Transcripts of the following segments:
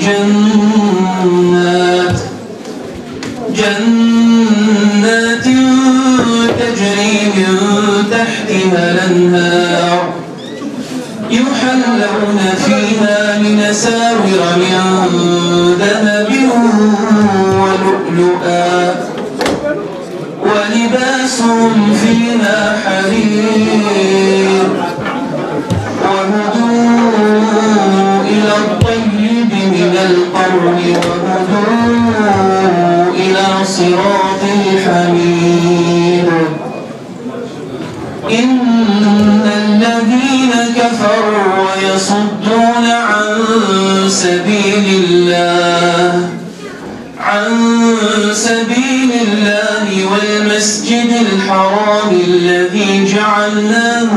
جنات تجري من تحتها الأنهار يحلون فيها من أساور من ذهب ولؤلؤا ولباسهم فيها حرير وهدوا إلى الطيب من القول وهدوا إلى صراط الحميد إن الذين كفروا ويصدون عن سبيل الله والمسجد الحرام الذي جعلناه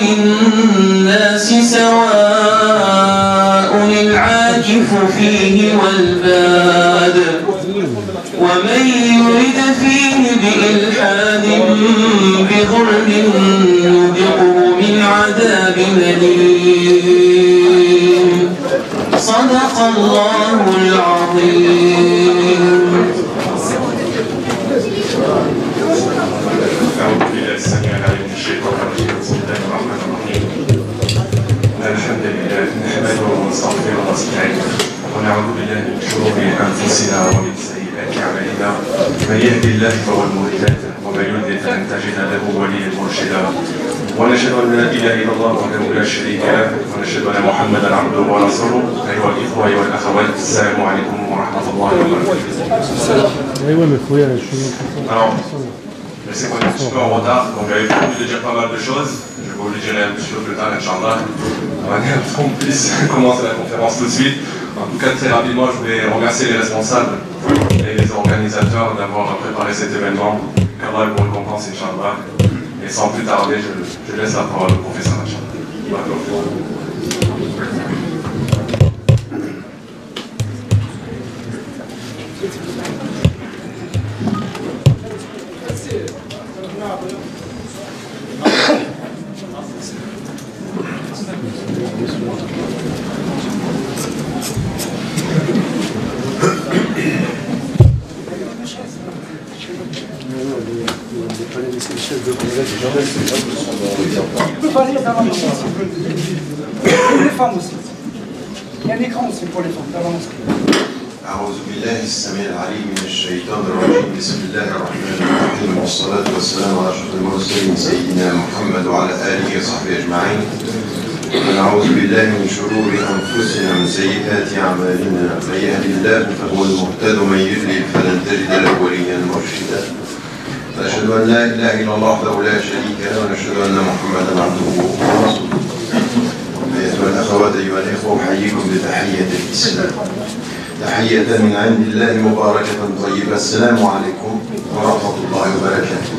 للناس سواء العاكف فيه والباد ومن يرد فيه بإلحاد بظلم نذقه من عذاب أليم صدق الله العظيم. الحمد لله نحمده ونستغفره ونستعينه ونعوذ بالله من شرور انفسنا ومن سيئات اعمالنا من يهدي الله فهو المهتد ومن يضلل فلن تجد له وليا مرشدا ونشهد ان لا اله الا الله وحده لا شريك له ونشهد ان محمدا عبده ورسوله. ايها الاخوه ايها الاخوات السلام عليكم ورحمه الله وبركاته. Alors, je sais qu'on est un petit peu en retard, donc j'avais prévu de dire pas mal de choses. Je vais vous le dire un petit peu plus tard, Inch'Allah. On puisse commencer la conférence tout de suite. En tout cas, très rapidement, je voulais remercier les responsables et les organisateurs d'avoir préparé cet événement. Qu'Allah vous récompense, Inch'Allah. Et sans plus tarder, je laisse la parole au professeur, Inch'Allah. Les femmes aussi. Il y a un écran aussi pour les femmes. أعوذ بالله السميع العليم من الشيطان الرجيم. بسم الله الرحمن الرحيم والصلاة والسلام على أشرف المرسلين سيدنا محمد وعلى آله وصحبه أجمعين. ونعوذ بالله من شرور أنفسنا ومن سيئات أعمالنا. من يهد الله فهو المهتد ومن يضلل فلن تجد له وليا مرشدا. نشهد أن لا إله إلا الله وحده لا شريك له ونشهد أن محمدا عبده ورسوله. أيها الأخوات أيها الإخوة أحييكم بتحية الإسلام تحية من عند الله مباركة طيبة. السلام عليكم ورحمة الله وبركاته.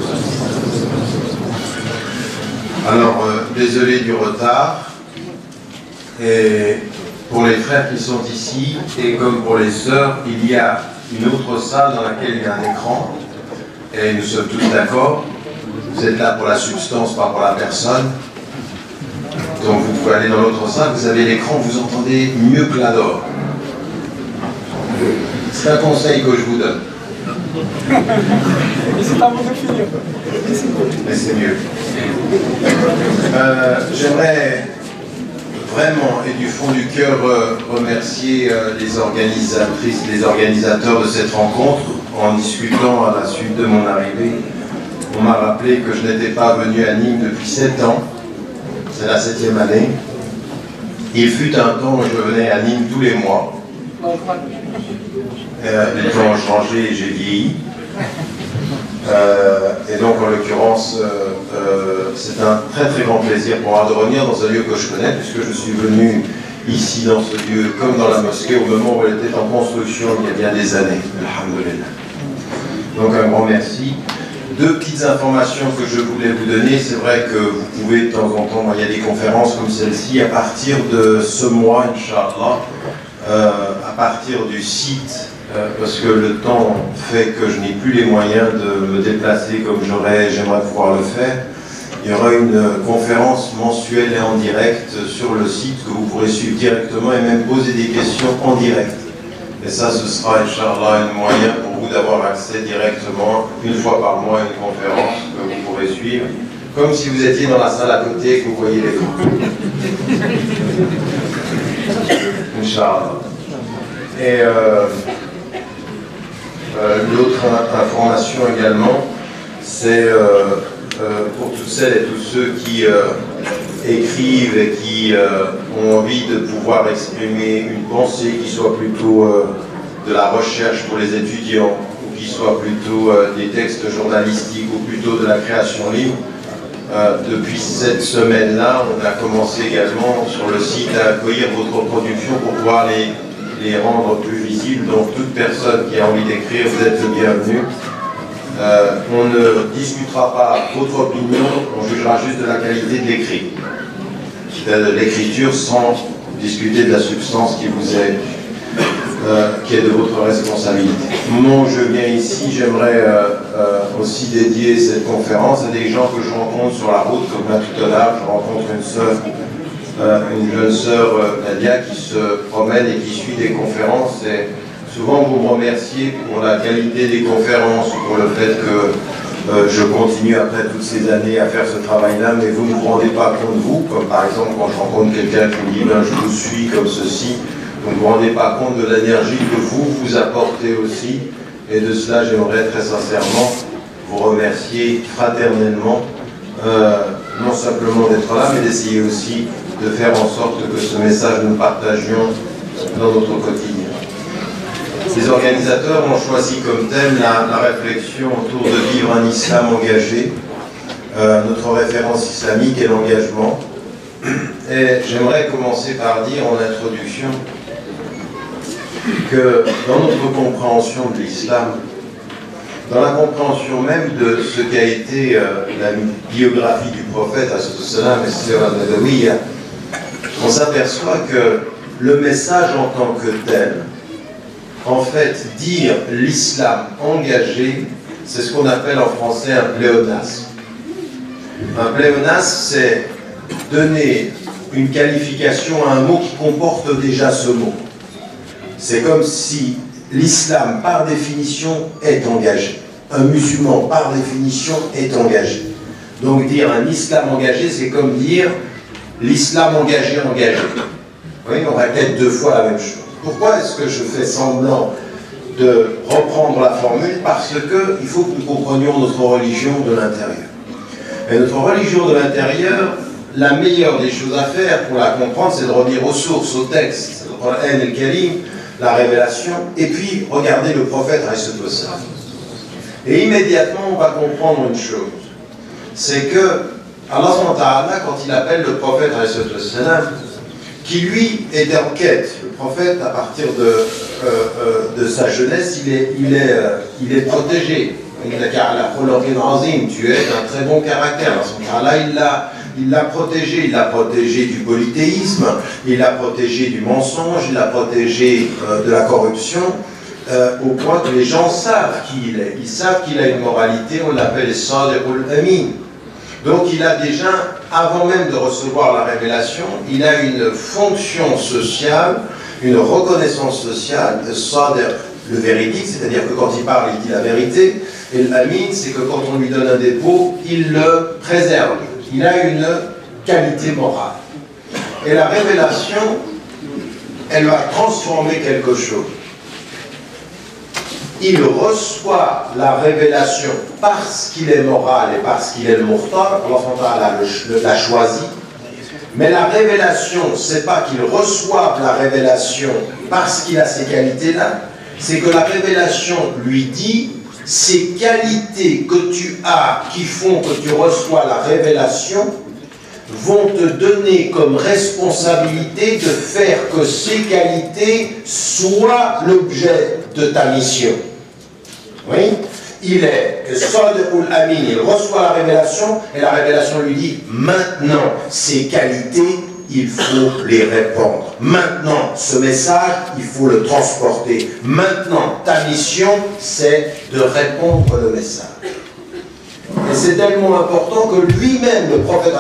Alors, désolé du retard. Et pour les frères qui sont ici, et comme pour les sœurs, il y a une autre salle dans laquelle il y a un écran. Et nous sommes tous d'accord. Vous êtes là pour la substance, pas pour la personne. Donc vous pouvez aller dans l'autre salle, vous avez l'écran, vous entendez mieux que la dehors. C'est un conseil que je vous donne. C'est pas bon de finir. Mais c'est mieux. J'aimerais vraiment et du fond du cœur remercier les organisatrices, les organisateurs de cette rencontre. En discutant à la suite de mon arrivée, on m'a rappelé que je n'étais pas venu à Nîmes depuis 7 ans. C'est la 7e année. Il fut un temps où je venais à Nîmes tous les mois. Les temps ont changé et j'ai vieilli. Et donc en l'occurrence, c'est un très très grand plaisir pour moi de revenir dans un lieu que je connais, puisque je suis venu ici dans ce lieu comme dans la mosquée au moment où elle était en construction il y a bien des années. Alhamdulillah. Donc un grand merci. 2 petites informations que je voulais vous donner. C'est vrai que vous pouvez de temps en temps, il y a des conférences comme celle-ci, à partir de ce mois, Inch'Allah, à partir du site, parce que le temps fait que je n'ai plus les moyens de me déplacer comme j'aimerais pouvoir le faire. Il y aura une conférence mensuelle et en direct sur le site que vous pourrez suivre directement et même poser des questions en direct. Et ça, ce sera, Inch'Allah, un moyen pour vous d'avoir accès directement, une fois par mois, à une conférence que vous pourrez suivre, comme si vous étiez dans la salle à côté et que vous voyez l'écran. Inch'Allah. Et l'autre information également, c'est pour toutes celles et tous ceux qui écrivent et qui ont envie de pouvoir exprimer une pensée qui soit plutôt de la recherche pour les étudiants, ou qui soit plutôt des textes journalistiques, ou plutôt de la création libre. Depuis cette semaine-là, on a commencé également sur le site à accueillir votre production pour pouvoir les rendre plus visibles. Donc toute personne qui a envie d'écrire, vous êtes le bienvenu. On ne discutera pas votre opinion, on jugera juste de la qualité de l'écrit, de l'écriture, sans discuter de la substance qui vous est, qui est de votre responsabilité. Moi, je viens ici, j'aimerais aussi dédier cette conférence à des gens que je rencontre sur la route, comme là tout à l'heure, je rencontre une jeune sœur, Nadia, qui se promène et qui suit des conférences. Et souvent, vous me remerciez pour la qualité des conférences, pour le fait que je continue après toutes ces années à faire ce travail-là, mais vous ne vous rendez pas compte, vous, comme par exemple quand je rencontre quelqu'un qui me dit ben, « je vous suis comme ceci », vous ne vous rendez pas compte de l'énergie que vous apportez aussi, et de cela, j'aimerais très sincèrement vous remercier fraternellement, non simplement d'être là, mais d'essayer aussi de faire en sorte que ce message nous partagions dans notre quotidien. Les organisateurs ont choisi comme thème la réflexion autour de vivre un islam engagé. Notre référence islamique est l'engagement. Et j'aimerais commencer par dire en introduction que dans notre compréhension de l'islam, dans la compréhension même de ce qu'a été la biographie du prophète, on s'aperçoit que le message en tant que tel, en fait, dire l'islam engagé, c'est ce qu'on appelle en français un pléonasme. Un pléonasme, c'est donner une qualification à un mot qui comporte déjà ce mot. C'est comme si l'islam, par définition, est engagé. Un musulman, par définition, est engagé. Donc dire un islam engagé, c'est comme dire l'islam engagé. Oui, on répète deux fois la même chose. Pourquoi est-ce que je fais semblant de reprendre la formule? Parce qu'il faut que nous comprenions notre religion de l'intérieur. Et notre religion de l'intérieur, la meilleure des choses à faire pour la comprendre, c'est de revenir aux sources, au texte, le Coran el-Karim, la révélation, et puis regarder le prophète alayhi salam. Et immédiatement, on va comprendre une chose, c'est que Allah, quand il appelle le prophète alayhi salam, qui lui est en quête, le prophète, à partir de sa jeunesse, il est protégé. Tu es d'un très bon caractère. Dans son cas-là, il l'a protégé du polythéisme, il l'a protégé du mensonge, il l'a protégé de la corruption, au point que les gens savent qui il est. Ils savent qu'il a une moralité, on l'appelle les Sadiqul Amin. Donc il a déjà, avant même de recevoir la révélation, il a une fonction sociale, une reconnaissance sociale, le véridique, c'est-à-dire que quand il parle, il dit la vérité, et l'amin, c'est que quand on lui donne un dépôt, il le préserve. Il a une qualité morale. Et la révélation, elle va transformer quelque chose. Il reçoit la révélation parce qu'il est moral et parce qu'il est le Mukhtar, Allah l'a choisi. Mais la révélation, c'est pas qu'il reçoive la révélation parce qu'il a ces qualités-là, c'est que la révélation lui dit ces qualités que tu as qui font que tu reçois la révélation vont te donner comme responsabilité de faire que ces qualités soient l'objet de ta mission. Oui, il est Sadiqul Amin, il reçoit la révélation et la révélation lui dit maintenant ces qualités il faut les répandre. Maintenant ce message il faut le transporter. Maintenant ta mission c'est de répondre le message. Et c'est tellement important que lui-même, le prophète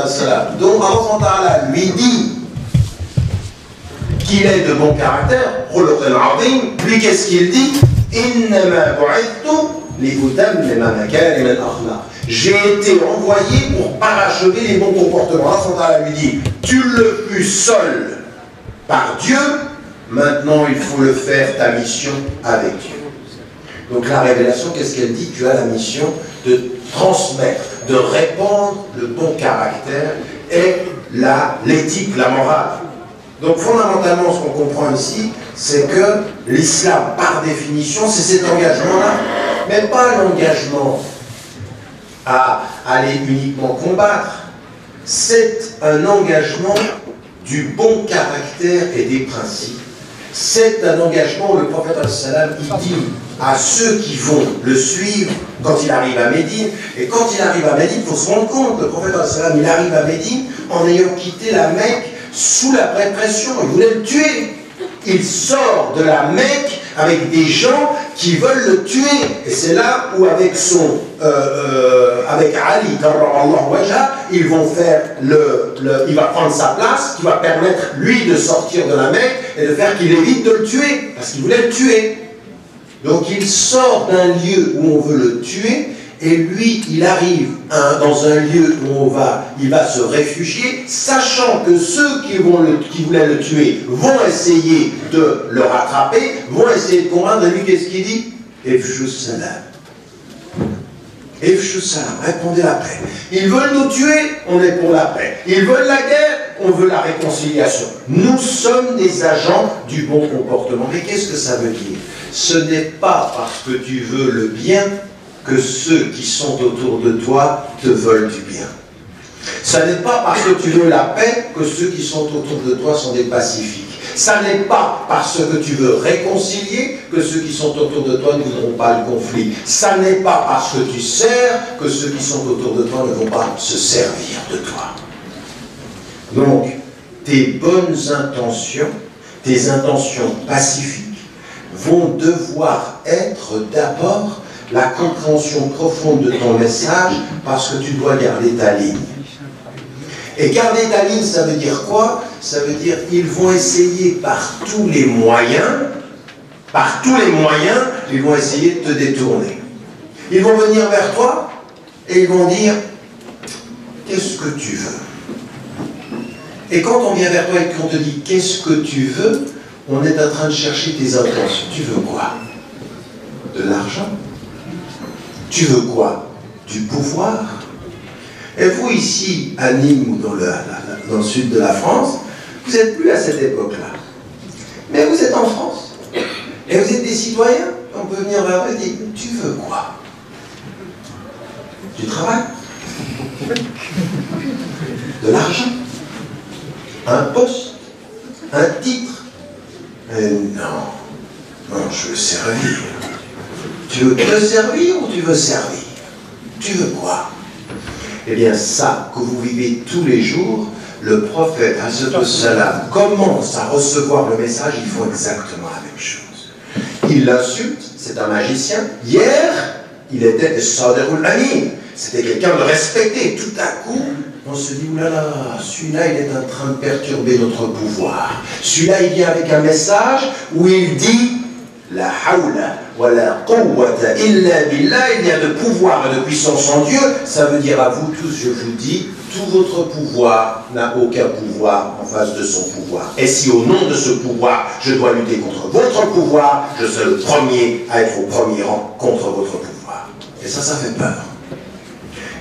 dont Allah lui dit qu'il est de bon caractère, lui qu'est-ce qu'il dit? J'ai été envoyé pour parachever les bons comportements. Allah lui dit, tu le fus seul par Dieu, maintenant il faut le faire ta mission avec Dieu. Donc la révélation, qu'est-ce qu'elle dit? Tu as la mission de transmettre, de répandre le bon caractère et l'éthique, la morale. Donc fondamentalement, ce qu'on comprend ici, c'est que l'islam, par définition, c'est cet engagement-là, mais pas l'engagement à aller uniquement combattre. C'est un engagement du bon caractère et des principes. C'est un engagement où le prophète il dit à ceux qui vont le suivre quand il arrive à Médine. Et quand il arrive à Médine, il faut se rendre compte, le prophète il arrive à Médine en ayant quitté la Mecque sous la répression. Il voulait le tuer. Il sort de la Mecque avec des gens qui veulent le tuer. Et c'est là où avec Ali, ils vont faire il va prendre sa place, qui va permettre lui de sortir de la Mecque et de faire qu'il évite de le tuer, parce qu'il voulait le tuer. Donc il sort d'un lieu où on veut le tuer, et lui, il arrive dans un lieu où il va se réfugier, sachant que ceux qui voulaient le tuer vont essayer de le rattraper, vont essayer de convaincre. Lui, qu'est-ce qu'il dit? Ifshu salam. Ifshu salam, répondez la paix. Ils veulent nous tuer, on est pour la paix. Ils veulent la guerre, on veut la réconciliation. Nous sommes des agents du bon comportement. Mais qu'est-ce que ça veut dire? Ce n'est pas parce que tu veux le bien que ceux qui sont autour de toi te veulent du bien. Ce n'est pas parce que tu veux la paix que ceux qui sont autour de toi sont des pacifiques. Ce n'est pas parce que tu veux réconcilier que ceux qui sont autour de toi ne voudront pas le conflit. Ce n'est pas parce que tu sers que ceux qui sont autour de toi ne vont pas se servir de toi. Donc, tes bonnes intentions, tes intentions pacifiques, vont devoir être d'abord la compréhension profonde de ton message, parce que tu dois garder ta ligne. Et garder ta ligne, ça veut dire quoi? Ça veut dire qu'ils vont essayer par tous les moyens, ils vont essayer de te détourner. Ils vont venir vers toi et ils vont dire, qu'est-ce que tu veux? Et quand on vient vers toi et qu'on te dit, qu'est-ce que tu veux? On est en train de chercher tes intentions. Tu veux quoi? De l'argent? Tu veux quoi? Du pouvoir? Et vous ici, à Nîmes ou dans le sud de la France, vous n'êtes plus à cette époque-là. Mais vous êtes en France. Et vous êtes des citoyens. On peut venir vers vous et dire, tu veux quoi? Du travail? De l'argent? Un poste? Un titre? Non, je veux servir. Tu veux te servir ou tu veux servir? Tu veux quoi? Eh bien, ça que vous vivez tous les jours, le prophète, salam, commence à recevoir le message, il faut exactement la même chose. Il l'insulte, c'est un magicien. Hier, il était Sadiqul Amin. C'était quelqu'un de respecté. Tout à coup, on se dit, oulala, celui-là, il est en train de perturber notre pouvoir. Celui-là, il vient avec un message où il dit, la hawla wa la quwwata illa billah, il y a de pouvoir et de puissance en Dieu. Ça veut dire à vous tous, je vous dis, tout votre pouvoir n'a aucun pouvoir en face de son pouvoir. Et si au nom de ce pouvoir, je dois lutter contre votre pouvoir, je serai le premier à être au premier rang contre votre pouvoir. Et ça fait peur.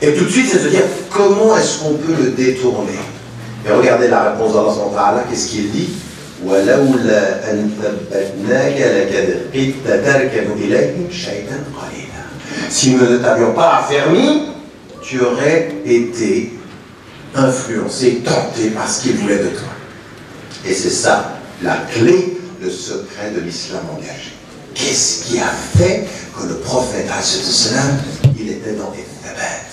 Et tout de suite, c'est de dire, comment est-ce qu'on peut le détourner? Et regardez la réponse d'Allah, qu'est-ce qu'il dit? Si nous ne t'avions pas affermi, tu aurais été influencé, tenté par ce qu'il voulait de toi. Et c'est ça, la clé, le secret de l'islam engagé. Qu'est-ce qui a fait que le prophète, il était dans les thabat?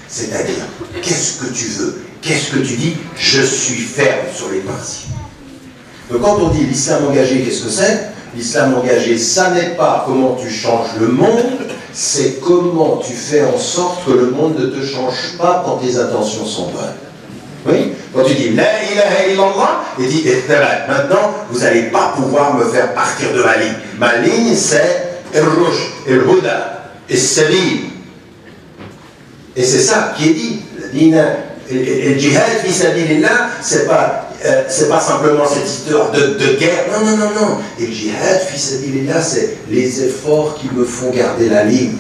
C'est-à-dire, qu'est-ce que tu veux? Qu'est-ce que tu dis? Je suis ferme sur les principes. Donc quand on dit l'islam engagé, qu'est-ce que c'est? L'islam engagé, ça n'est pas comment tu changes le monde, c'est comment tu fais en sorte que le monde ne te change pas quand tes intentions sont bonnes. Oui, quand tu dis La ilaha illallah, il dit maintenant vous n'allez pas pouvoir me faire partir de ma ligne. Ma ligne c'est al-rushd, al-huda, al-sabil. Et c'est ça qui est dit. Le djihad fi sabilillah, c'est pas simplement cette histoire de guerre. Non, non, non, non. Et le djihad fi sabilillah, c'est les efforts qui me font garder la ligne.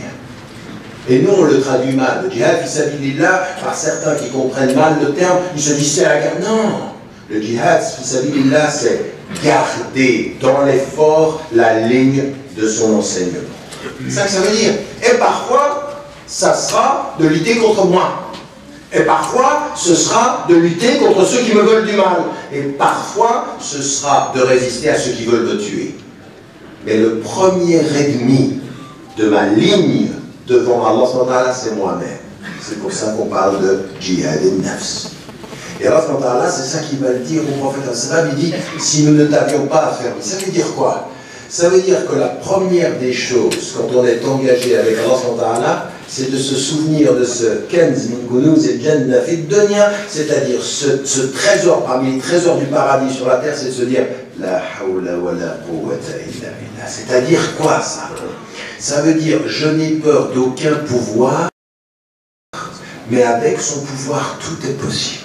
Et nous, on le traduit mal. Le djihad fi sabilillah, par certains qui comprennent mal le terme, ils se disent c'est la guerre. Non. Le djihad fi sabilillah, c'est garder dans l'effort la ligne de son enseignement. C'est ça que ça veut dire. Et parfois, ça sera de lutter contre moi. Et parfois, ce sera de lutter contre ceux qui me veulent du mal. Et parfois, ce sera de résister à ceux qui veulent me tuer. Mais le premier ennemi de ma ligne devant Allah, c'est moi-même. C'est pour ça qu'on parle de djihad al-nafs. Et Allah, c'est ça qu'il va le dire au prophète al-Salam. Il dit, si nous ne t'avions pas affermi. Ça veut dire quoi? Ça veut dire que la première des choses, quand on est engagé avec Allah, c'est de se souvenir de ce Kenz min kunuz al-jannah fi dunya, c'est-à-dire ce trésor parmi les trésors du paradis sur la terre, c'est de se dire la hawla wa la quwwata illa billah. C'est-à-dire quoi ça? Ça veut dire je n'ai peur d'aucun pouvoir, mais avec son pouvoir tout est possible.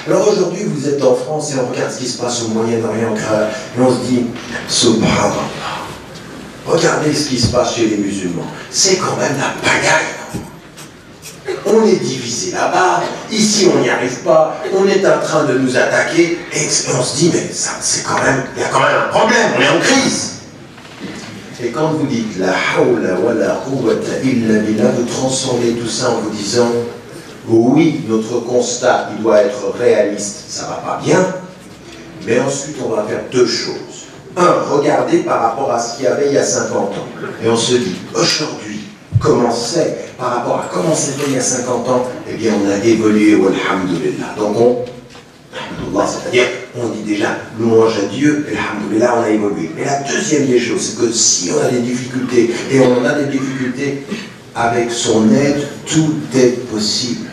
Alors aujourd'hui vous êtes en France et on regarde ce qui se passe au Moyen-Orient et on se dit subhanallah. Regardez ce qui se passe chez les musulmans. C'est quand même la pagaille. On est divisé là-bas, ici on n'y arrive pas, on est en train de nous attaquer, et on se dit, mais ça, c'est quand même, il y a quand même un problème, on est en crise. Et quand vous dites la hawla wa la quwwata illa billah, vous transformez tout ça en vous disant, oui, notre constat, il doit être réaliste, ça va pas bien, mais ensuite on va faire deux choses. Un, regardez par rapport à ce qu'il y avait il y a 50 ans. Et on se dit, aujourd'hui, comment c'est par rapport à comment c'était il y a 50 ans? Eh bien, on a évolué, alhamdoulilah. Donc, c'est-à-dire, on dit déjà, louange à Dieu, alhamdoulilah, on a évolué. Mais la deuxième des choses, c'est que si on a des difficultés, et on a des difficultés, avec son aide, tout est possible.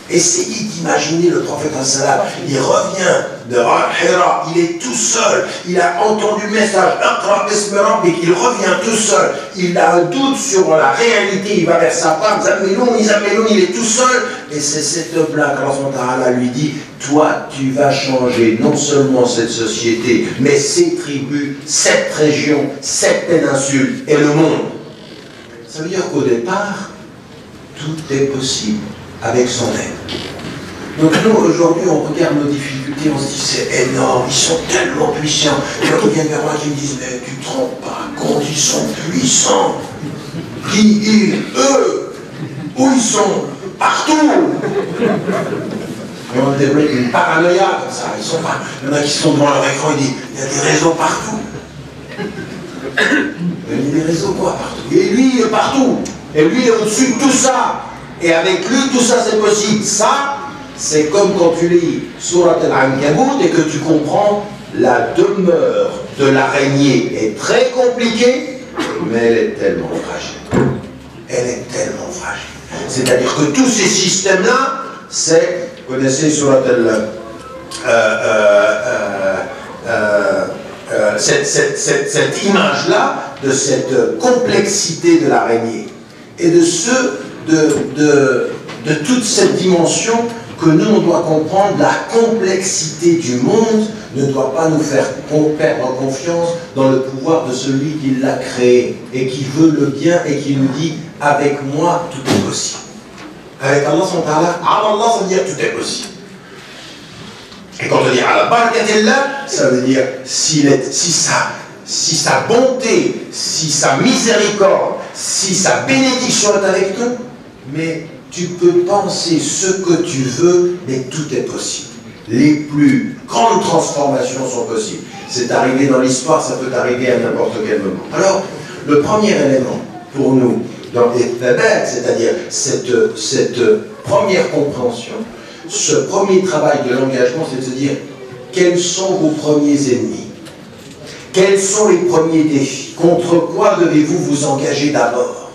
Essayez d'imaginer le prophète al-Salam, il revient de Hira, il est tout seul, il a entendu le message, il revient tout seul, il a un doute sur la réalité, il va vers sa femme, Zammeloun, il est tout seul, et c'est cette blague, Allah lui dit, toi tu vas changer non seulement cette société, mais ces tribus, cette région, cette péninsule et le monde. Ça veut dire qu'au départ, tout est possible avec son aide. Donc nous, aujourd'hui, on regarde nos difficultés, on se dit c'est énorme, ils sont tellement puissants. Et quand on vient vers moi, qui me disent, mais tu te rends pas compte, ils sont puissants. Qui, ils, eux, où ils sont? Partout. Et on développe une paranoïa comme ça. Ils sont pas... Il y en a qui sont devant leur écran, ils disent, il y a des réseaux partout. Il y a des réseaux quoi partout? Et lui, il est partout. Et lui, il est au-dessus de tout ça. Et avec lui, tout ça, c'est possible. Ça, c'est comme quand tu lis Surat al-Ankabut et que tu comprends la demeure de l'araignée est très compliquée, mais elle est tellement fragile. Elle est tellement fragile. C'est-à-dire que tous ces systèmes-là, c'est, vous connaissez Surat cette image-là de cette complexité de l'araignée et de toute cette dimension que nous, on doit comprendre. La complexité du monde ne doit pas nous faire perdre confiance dans le pouvoir de celui qui l'a créé et qui veut le bien et qui nous dit « avec moi, tout est possible ». Avec Allah, ça veut dire « tout est possible ». Et quand on dit « ala barakatillah », ça veut dire si sa bonté, si sa miséricorde, si sa bénédiction est avec nous, mais tu peux penser ce que tu veux, mais tout est possible. Les plus grandes transformations sont possibles. C'est arrivé dans l'histoire, ça peut arriver à n'importe quel moment. Alors, le premier élément pour nous, dans les thabat, c'est-à-dire cette première compréhension, ce premier travail de l'engagement, c'est de se dire quels sont vos premiers ennemis? Quels sont les premiers défis? Contre quoi devez-vous vous engager d'abord?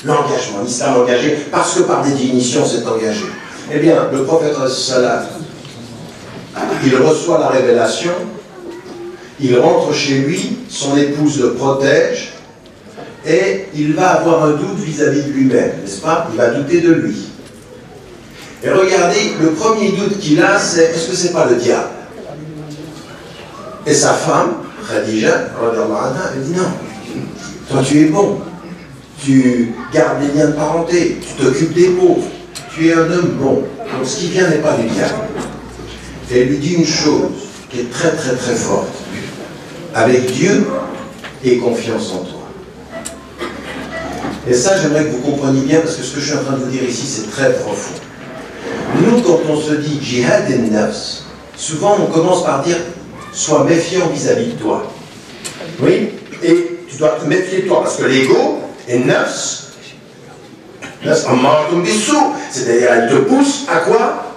L'engagement, l'islam engagé, parce que par définition c'est engagé. Eh bien, le prophète sallallahu, il reçoit la révélation, il rentre chez lui, son épouse le protège, et il va avoir un doute vis-à-vis de lui-même, n'est-ce pas? Il va douter de lui. Et regardez, le premier doute qu'il a, c'est est-ce que c'est pas le diable? Et sa femme, Khadija, elle dit non, toi tu es bon, tu gardes les liens de parenté, tu t'occupes des pauvres, tu es un homme bon, donc ce qui vient n'est pas du diable. Et elle lui dit une chose qui est très très très forte, avec Dieu et confiance en toi. Et ça, j'aimerais que vous compreniez bien, parce que ce que je suis en train de vous dire ici, c'est très profond. Nous, quand on se dit jihad et nafs, souvent on commence par dire sois méfiant vis-à-vis de toi. Oui, et tu dois te méfier de toi, parce que l'ego est nafs, c'est-à-dire elle te pousse à quoi?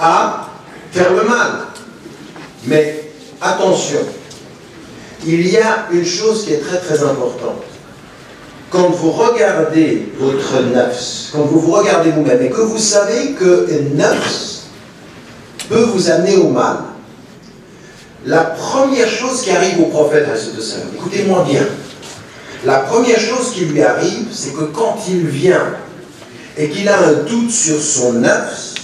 À faire le mal. Mais attention, il y a une chose qui est très très importante. Quand vous regardez votre nafs, quand vous vous regardez vous-même et que vous savez que nafs peut vous amener au mal, la première chose qui arrive au prophète, écoutez-moi bien, la première chose qui lui arrive, c'est que quand il vient et qu'il a un doute sur son nafs,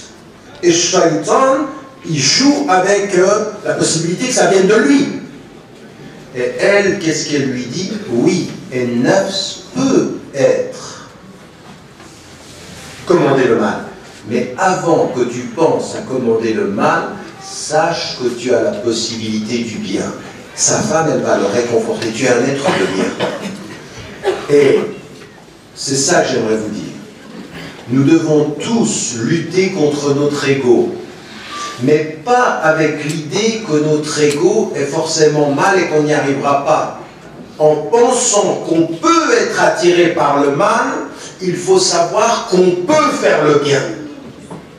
et Shaitan, il joue avec la possibilité que ça vienne de lui. Et elle, qu'est-ce qu'elle lui dit? Oui, et nafs peut être commander le mal. Mais avant que tu penses à commander le mal, sache que tu as la possibilité du bien. Sa femme, elle va le réconforter. Tu es un être de bien. Et c'est ça que j'aimerais vous dire. Nous devons tous lutter contre notre ego. Mais pas avec l'idée que notre ego est forcément mal et qu'on n'y arrivera pas. En pensant qu'on peut être attiré par le mal, il faut savoir qu'on peut faire le bien.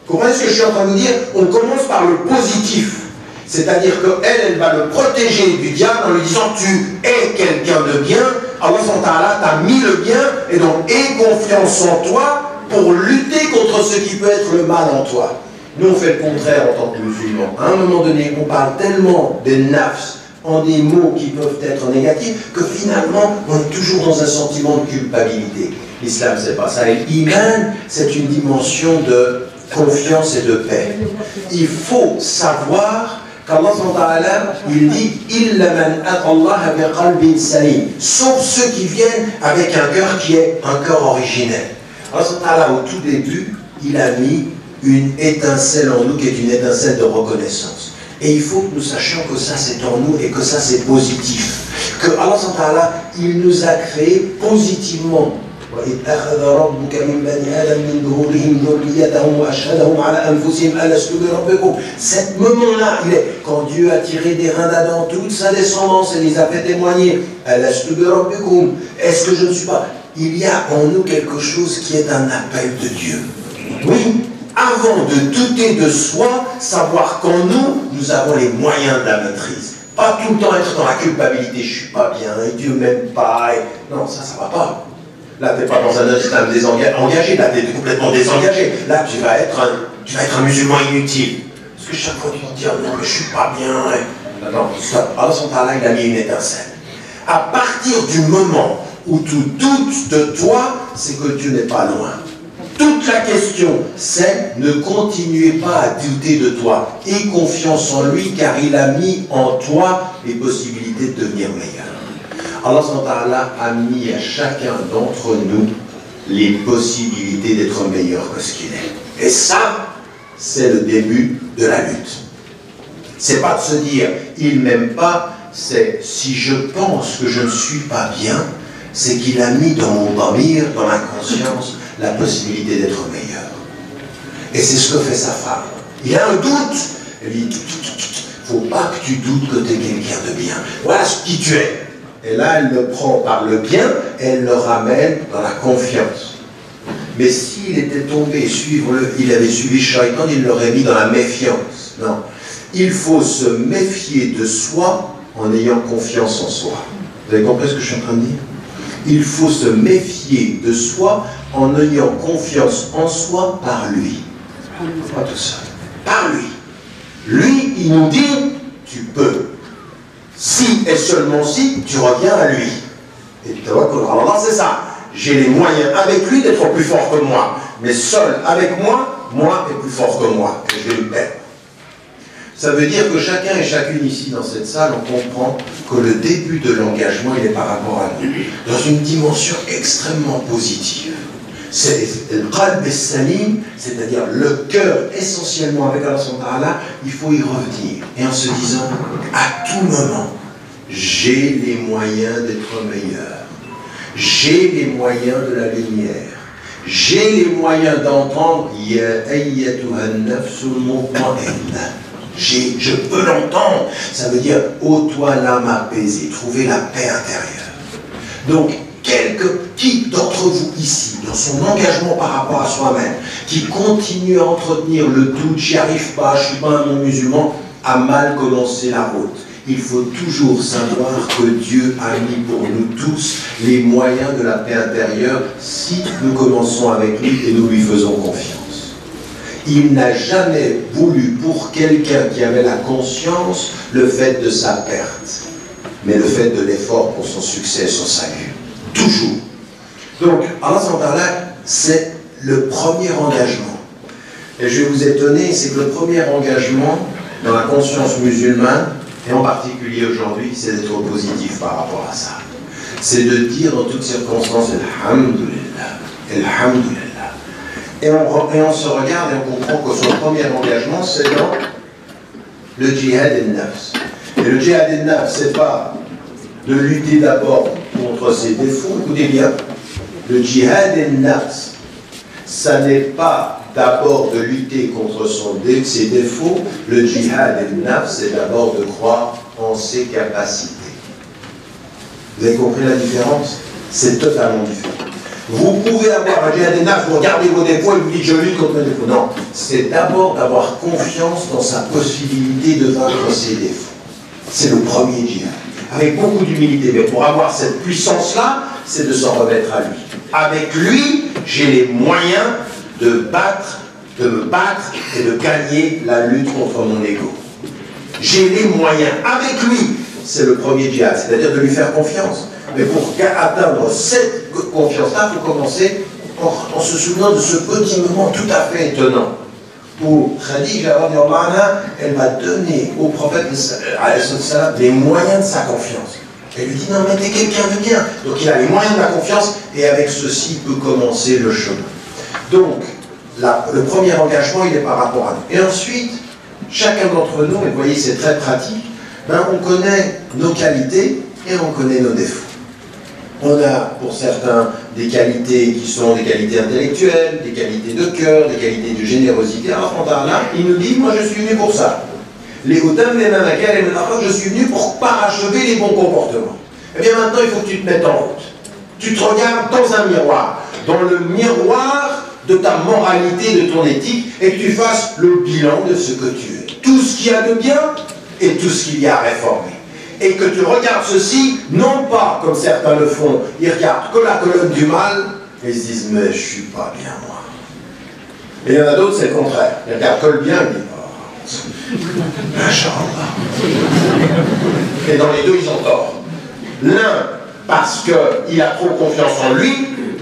Vous comprenez ce que je suis en train de dire? On commence par le positif. C'est-à-dire qu'elle, elle va le protéger du diable en lui disant tu es quelqu'un de bien, Allah t'a mis le bien, et donc aie confiance en toi pour lutter contre ce qui peut être le mal en toi. Nous, on fait le contraire en tant que musulmans. À un moment donné, on parle tellement des nafs en des mots qui peuvent être négatifs que finalement, on est toujours dans un sentiment de culpabilité. L'islam, c'est pas ça. Et l'iman, c'est une dimension de confiance et de paix. Il faut savoir qu'Allah, il dit « Illa man atallaha biqalbin salim » sauf ceux qui viennent avec un cœur qui est un cœur originel. Allah, au tout début, il a mis une étincelle en nous qui est une étincelle de reconnaissance. Et il faut que nous sachions que ça c'est en nous et que ça c'est positif. Que Allah, il nous a créés positivement. Cet moment-là, il est quand Dieu a tiré des reins d'Adam toute sa descendance et les a fait témoigner. Est-ce que je ne suis pas? Il y a en nous quelque chose qui est un appel de Dieu. Oui. Avant de douter de soi, savoir qu'en nous, nous avons les moyens de la maîtrise. Pas tout le temps être dans la culpabilité, je suis pas bien, et Dieu m'aime pas. Et... Non, ça va pas. Là, tu n'es pas dans un islam engagé, là, tu es complètement désengagé. Là, tu vas être un musulman inutile. Parce que chaque fois, tu vas dire, non, mais je suis pas bien. Et... Non, stop. Allah, il a mis une étincelle. À partir du moment où tu doutes de toi, c'est que Dieu n'est pas loin. Toute la question, c'est ne continuez pas à douter de toi. Aie confiance en lui, car il a mis en toi les possibilités de devenir meilleur. Allah a mis à chacun d'entre nous les possibilités d'être meilleur que ce qu'il est. Et ça, c'est le début de la lutte. C'est pas de se dire, il m'aime pas, c'est si je pense que je ne suis pas bien, c'est qu'il a mis dans mon damir, dans ma conscience, la possibilité d'être meilleur. Et c'est ce que fait sa femme. Il a un doute. Elle dit, faut pas que tu doutes que tu es quelqu'un de bien. Voilà qui tu es. Et là, elle le prend par le bien, et elle le ramène dans la confiance. Mais s'il était tombé, il avait suivi Shaitan, il l'aurait mis dans la méfiance. Non. Il faut se méfier de soi en ayant confiance en soi. Vous avez compris ce que je suis en train de dire? Il faut se méfier de soi en ayant confiance en soi par lui. Pas tout seul. Par lui. Lui, il nous dit, tu peux. Si et seulement si, tu reviens à lui. Et Allah, c'est ça. J'ai les moyens avec lui d'être plus fort que moi. Mais seul avec moi, moi est plus fort que moi. Et je vais lui perdre. Ça veut dire que chacun et chacune ici dans cette salle, on comprend que le début de l'engagement, il est par rapport à nous. Dans une dimension extrêmement positive. C'est le qalb salim, c'est-à-dire le cœur essentiellement avec Allah, il faut y revenir. Et en se disant, à tout moment, j'ai les moyens d'être meilleur. J'ai les moyens de la lumière. J'ai les moyens d'entendre Ya ayyatuhan nafsul mutma'inna. Je peux l'entendre. Ça veut dire, ô toi l'âme apaisée, trouver la paix intérieure. Donc, qui d'entre vous ici, dans son engagement par rapport à soi-même, qui continue à entretenir le doute, j'y arrive pas, je suis pas un non-musulman, a mal commencé la route. Il faut toujours savoir que Dieu a mis pour nous tous les moyens de la paix intérieure si nous commençons avec lui et nous lui faisons confiance. Il n'a jamais voulu pour quelqu'un qui avait la conscience le fait de sa perte, mais le fait de l'effort pour son succès et son salut. Toujours. Donc, Allah, c'est le premier engagement. Et je vais vous étonner, c'est que le premier engagement dans la conscience musulmane, et en particulier aujourd'hui, c'est d'être positif par rapport à ça. C'est de dire dans toutes circonstances, Alhamdulillah, Alhamdulillah. Et on se regarde et on comprend que son premier engagement, c'est dans le djihad al-nafs. Et le djihad al-nafs, c'est pas de lutter d'abord contre ses défauts. Écoutez bien, le djihad al-nafs, ça n'est pas d'abord de lutter contre ses défauts. Le djihad al-nafs, c'est d'abord de croire en ses capacités. Vous avez compris la différence? C'est totalement différent. Vous pouvez avoir un djihad al-nafs, vous regardez vos défauts et vous dites je lutte contre mes défauts. Non, c'est d'abord d'avoir confiance dans sa possibilité de vaincre ses défauts. C'est le premier djihad. Avec beaucoup d'humilité, mais pour avoir cette puissance-là, c'est de s'en remettre à lui. Avec lui, j'ai les moyens de me battre et de gagner la lutte contre mon ego. J'ai les moyens. Avec lui, c'est le premier djihad, c'est-à-dire de lui faire confiance. Mais pour atteindre cette confiance-là, il faut commencer en se souvenant de ce petit moment tout à fait étonnant où Khadija, elle va donner au prophète les moyens de sa confiance. Elle lui dit non mais t'es quelqu'un de bien. Donc il a les moyens de la confiance et avec ceci il peut commencer le chemin. Donc le premier engagement il est par rapport à nous. Et ensuite, chacun d'entre nous, et vous voyez c'est très pratique, on connaît nos qualités et on connaît nos défauts. On a pour certains des qualités qui sont des qualités intellectuelles, des qualités de cœur, des qualités de générosité. Alors là, il nous dit, moi je suis venu pour ça. Je suis venu pour parachever les bons comportements. Eh bien maintenant, il faut que tu te mettes en route. Tu te regardes dans un miroir, dans le miroir de ta moralité, de ton éthique, et que tu fasses le bilan de ce que tu es. Tout ce qu'il y a de bien et tout ce qu'il y a à réformer. Et que tu regardes ceci, non pas comme certains le font, ils regardent que la colonne du mal, et ils se disent, mais je suis pas bien moi. Et il y en a d'autres, c'est le contraire. Ils regardent que le bien, ils disent, oh, Masha'Allah. Et dans les deux, ils ont tort. L'un, parce qu'il a trop confiance en lui,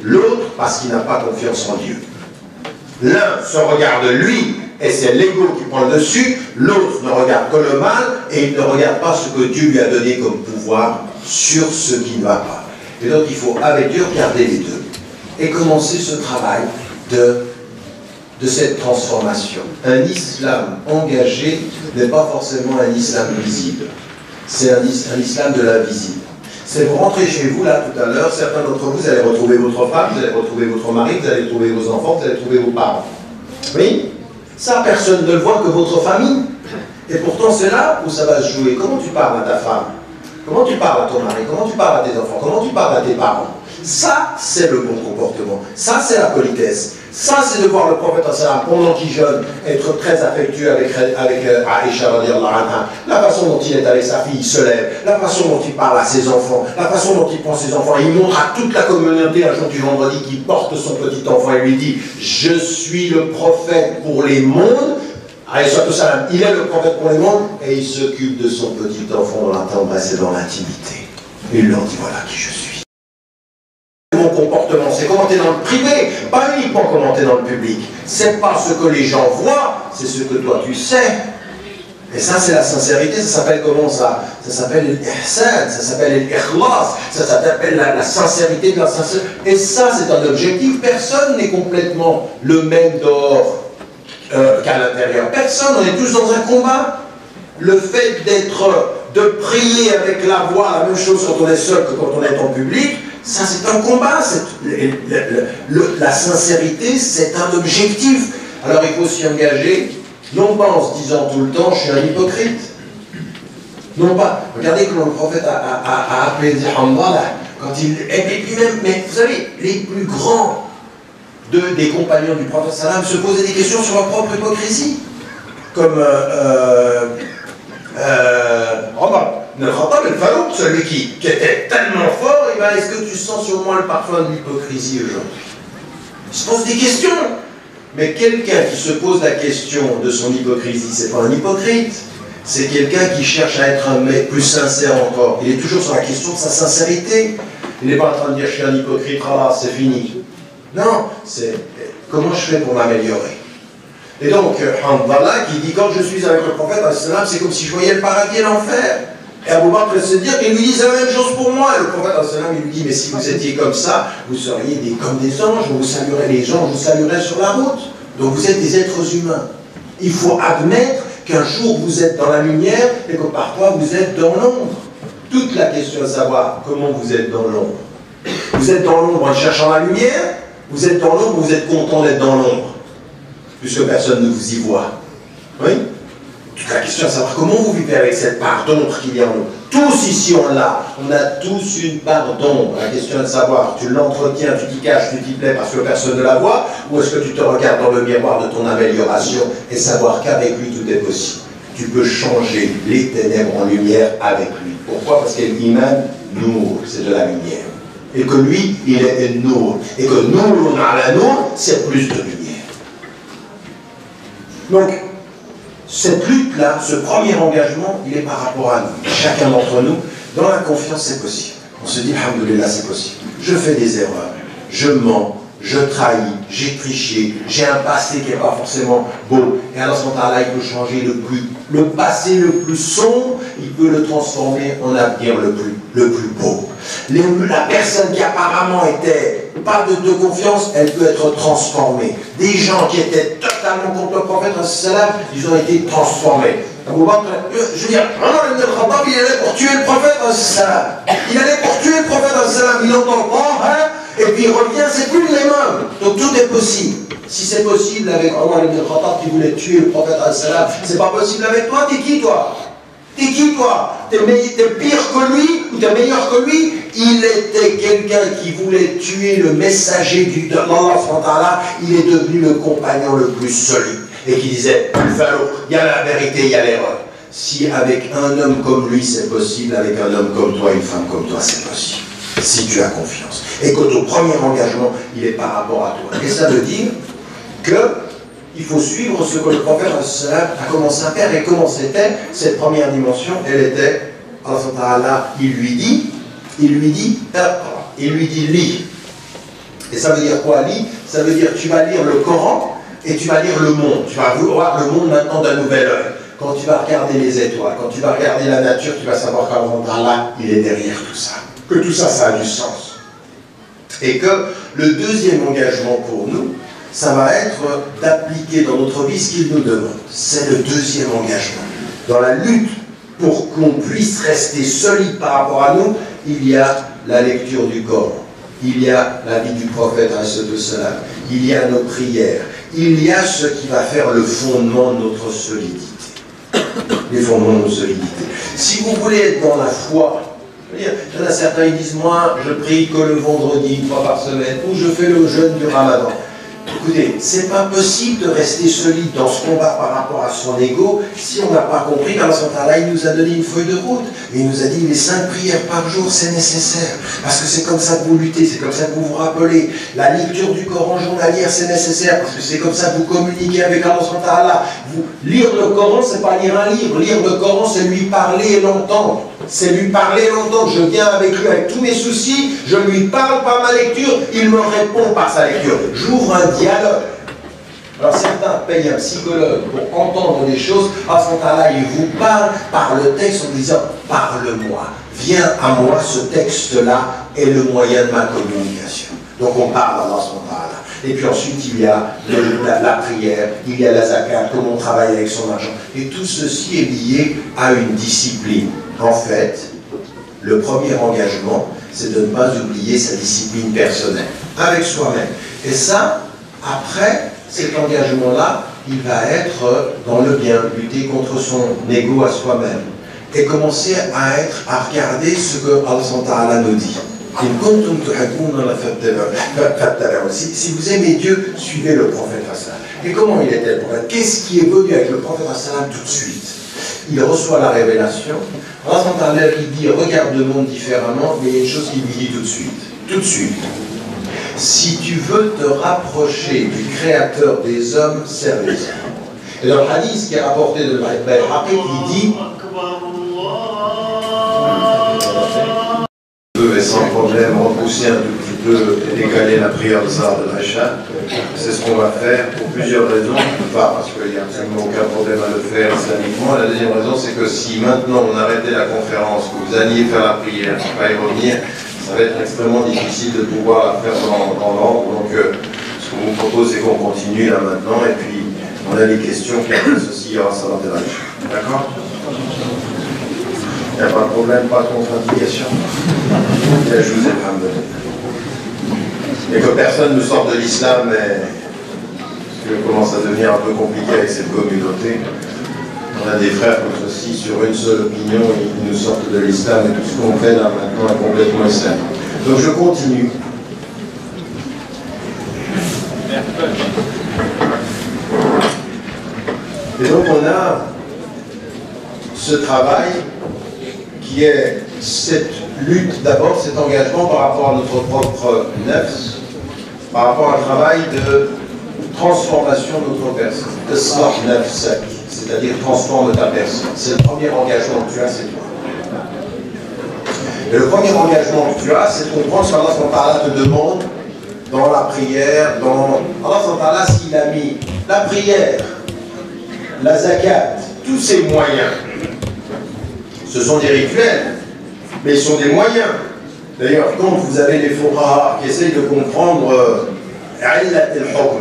l'autre, parce qu'il n'a pas confiance en Dieu. L'un se regarde lui, et c'est l'ego qui prend le dessus, l'autre ne regarde que le mal, et il ne regarde pas ce que Dieu lui a donné comme pouvoir sur ce qui ne va pas. Et donc il faut avec Dieu regarder les deux, et commencer ce travail de cette transformation. Un islam engagé n'est pas forcément un islam visible, c'est un islam de l'invisible. C'est vous rentrez chez vous, là, tout à l'heure, certains d'entre vous, vous allez retrouver votre femme, vous allez retrouver votre mari, vous allez retrouver vos enfants, vous allez retrouver vos parents. Oui? Ça, personne ne le voit que votre famille. Et pourtant, c'est là où ça va se jouer. Comment tu parles à ta femme? Comment tu parles à ton mari? Comment tu parles à tes enfants? Comment tu parles à tes parents? Ça, c'est le bon comportement. Ça, c'est la politesse. Ça, c'est de voir le prophète pendant qu'il jeûne, être très affectueux avec Aïcha radiallahu anha, la façon dont il est avec sa fille, il se lève, la façon dont il parle à ses enfants, la façon dont il prend ses enfants, il montre à toute la communauté un jour du vendredi qu'il porte son petit enfant et lui dit « Je suis le prophète pour les mondes ». Il est le prophète pour les mondes et il s'occupe de son petit enfant dans la tendresse et dans l'intimité. Il leur dit « Voilà qui je suis ». Mon comportement, c'est comment tu es dans le privé, pas uniquement comment tu es dans le public. C'est pas ce que les gens voient, c'est ce que toi tu sais. Et ça, c'est la sincérité. Ça s'appelle comment ça? Ça s'appelle l'ihsan, ça s'appelle l'ikhlas, ça s'appelle la sincérité de la sincérité. Et ça, c'est un objectif. Personne n'est complètement le même dehors qu'à l'intérieur. Personne, on est tous dans un combat. Le fait de prier avec la voix, la même chose quand on est seul que quand on est en public, ça c'est un combat. La sincérité, c'est un objectif. Alors il faut s'y engager, non pas en se disant tout le temps, je suis un hypocrite. Non pas. Regardez comment le prophète a appelé Hanbala, quand il. Et puis même, mais vous savez, les plus grands des compagnons du prophète sallam se posaient des questions sur leur propre hypocrisie. Comme Omar ibn al-Khattab al-Farouk, celui qui était tellement fort, et ben, est-ce que tu sens sur moi le parfum de l'hypocrisie aujourd'hui? Il se pose des questions. Mais quelqu'un qui se pose la question de son hypocrisie, c'est pas un hypocrite. C'est quelqu'un qui cherche à être un mec plus sincère encore. Il est toujours sur la question de sa sincérité. Il n'est pas en train de dire je suis un hypocrite, ah c'est fini. Non, c'est comment je fais pour m'améliorer. Et donc, Hanbala qui dit quand je suis avec le prophète, c'est comme si je voyais le paradis et l'enfer. Et Abu Bakr peut se dire qu'il lui dit la même chose pour moi. Et le prophète, il lui dit mais si vous étiez comme ça, vous seriez comme des anges, vous saluerez les anges, vous saluerez sur la route. Donc vous êtes des êtres humains. Il faut admettre qu'un jour vous êtes dans la lumière et que parfois vous êtes dans l'ombre. Toute la question est de savoir comment vous êtes dans l'ombre. Vous êtes dans l'ombre en cherchant la lumière, vous êtes dans l'ombre, vous êtes content d'être dans l'ombre, puisque personne ne vous y voit. Oui? Toute la question est de savoir comment vous vivez avec cette part d'ombre qu'il y a en nous. Tous ici on l'a, on a tous une part d'ombre. La question est de savoir, tu l'entretiens, tu t'y caches, tu t'y plais parce que personne ne la voit, ou est-ce que tu te regardes dans le miroir de ton amélioration et savoir qu'avec lui tout est possible. Tu peux changer les ténèbres en lumière avec lui. Pourquoi? Parce qu'il iman nour, c'est de la lumière. Et que lui, il est nour. Et que nour ala nour, c'est plus de lumière. Donc, cette lutte-là, ce premier engagement, il est par rapport à nous. Chacun d'entre nous, dans la confiance, c'est possible. On se dit, alhamdoulilah, c'est possible. Je fais des erreurs, je mens, je trahis, j'ai triché, j'ai un passé qui n'est pas forcément beau. Et alors, ce moment-là, il peut changer le passé le plus sombre, il peut le transformer en avenir le plus beau. La personne qui apparemment était pas de confiance, elle peut être transformée. Des gens qui étaient totalement contre le prophète, ils ont été transformés. Je veux dire, Omar ibn al-Khattab, il allait pour tuer le prophète, il allait pour tuer le prophète, il entend Allah, et puis il revient, c'est plus le même. Donc tout est possible. Si c'est possible avec Omar ibn al-Khattab qui voulait tuer le prophète, c'est pas possible avec toi, t'es qui toi? T'es qui toi? T'es pire que lui ou t'es meilleur que lui? Il était quelqu'un qui voulait tuer le messager d'Allah, il est devenu le compagnon le plus solide. Et qui disait, il y a la vérité, il y a l'erreur. Si avec un homme comme lui c'est possible, avec un homme comme toi, une femme comme toi, c'est possible. Si tu as confiance. Et que ton premier engagement, il est par rapport à toi. Et ça veut dire qu'il faut suivre ce que le prophète a commencé à faire. Et comment c'était cette première dimension? Elle était, Allah, il lui dit, lis. Et ça veut dire quoi, lis? Ça veut dire tu vas lire le Coran et tu vas lire le monde. Tu vas voir le monde maintenant d'un nouvel œil. Quand tu vas regarder les étoiles, quand tu vas regarder la nature, tu vas savoir qu'Allah, il est derrière tout ça. Que tout ça, ça a du sens. Et que le deuxième engagement pour nous, ça va être d'appliquer dans notre vie ce qu'il nous demande. C'est le deuxième engagement. Dans la lutte pour qu'on puisse rester solide par rapport à nous, il y a la lecture du Coran, il y a la vie du prophète, il y a nos prières, il y a ce qui va faire le fondement de notre solidité. Les fondements de notre solidité. Si vous voulez être dans la foi, il y en a certains qui disent, moi, je prie que le vendredi, 1 fois par semaine, ou je fais le jeûne du Ramadan. Écoutez, c'est pas possible de rester solide dans ce combat par rapport à son ego si on n'a pas compris qu'Allah il nous a donné une feuille de route. Et il nous a dit les 5 prières par jour, c'est nécessaire. Parce que c'est comme ça que vous luttez, c'est comme ça que vous vous rappelez. La lecture du Coran journalière, c'est nécessaire. Parce que c'est comme ça que vous communiquez avec Allah. Lire le Coran, c'est pas lire un livre. Lire le Coran, c'est lui parler et l'entendre. C'est lui parler et l'entendre. Je viens avec lui avec tous mes soucis, je lui parle par ma lecture, il me répond par sa lecture. J'ouvre un dialogue. Alors certains payent un psychologue pour entendre des choses. À ce moment-là, il vous parle par le texte en disant « Parle-moi, viens à moi, ce texte-là est le moyen de ma communication. » Donc on parle à Allah. Et puis ensuite, il y a la prière, il y a la zakat, comment on travaille avec son argent. Et tout ceci est lié à une discipline. En fait, le premier engagement, c'est de ne pas oublier sa discipline personnelle, avec soi-même. Et ça, après, cet engagement-là, il va être dans le bien, lutter contre son ego à soi-même. Et commencer à regarder ce que Allah nous dit. Si vous aimez Dieu, suivez le prophète Hassan. Et comment il était le prophète? Qu'est-ce qui est venu avec le prophète Hassan tout de suite? Il reçoit la révélation. Allah il dit regarde le monde différemment, mais il y a une chose qu'il lui dit tout de suite. Tout de suite. Si tu veux te rapprocher du Créateur des hommes, serve-les. Et dans le hadith qui est rapporté de Al-Haqq, il dit et sans problème repousser un tout petit peu et décaler la prière de Salat al-Isha. C'est ce qu'on va faire pour plusieurs raisons. Pas parce qu'il n'y a absolument aucun problème à le faire islamiquement. La deuxième raison, c'est que si maintenant on arrêtait la conférence, que vous alliez faire la prière, pas y revenir, ça va être extrêmement difficile de pouvoir la faire dans l'ordre. Donc ce qu'on vous propose, c'est qu'on continue là maintenant. Et puis on a les questions qui associent à Salat al-Isha. D'accord? Il n'y a pas de problème, pas de contre-indication. Je vous ai ramené. Et que personne ne sorte de l'islam, mais ça commence à devenir un peu compliqué avec cette communauté. On a des frères comme ceci, sur une seule opinion, ils nous sortent de l'islam et tout ce qu'on fait là maintenant est complètement islamique. Donc je continue. Et donc on a ce travail qui est cette lutte, d'abord cet engagement par rapport à notre propre nefs, par rapport à un travail de transformation de notre personne, de slah nafsak, c'est-à-dire transforme ta personne. C'est le premier engagement que tu as, c'est toi. Et le premier engagement que tu as, c'est de comprendre ce qu'Allah te demande dans la prière, dans Allah s'il a mis la prière, la zakat, tous ces moyens. Ce sont des rituels, mais ils sont des moyens. D'ailleurs, quand vous avez les fuqaha qui essayent de comprendre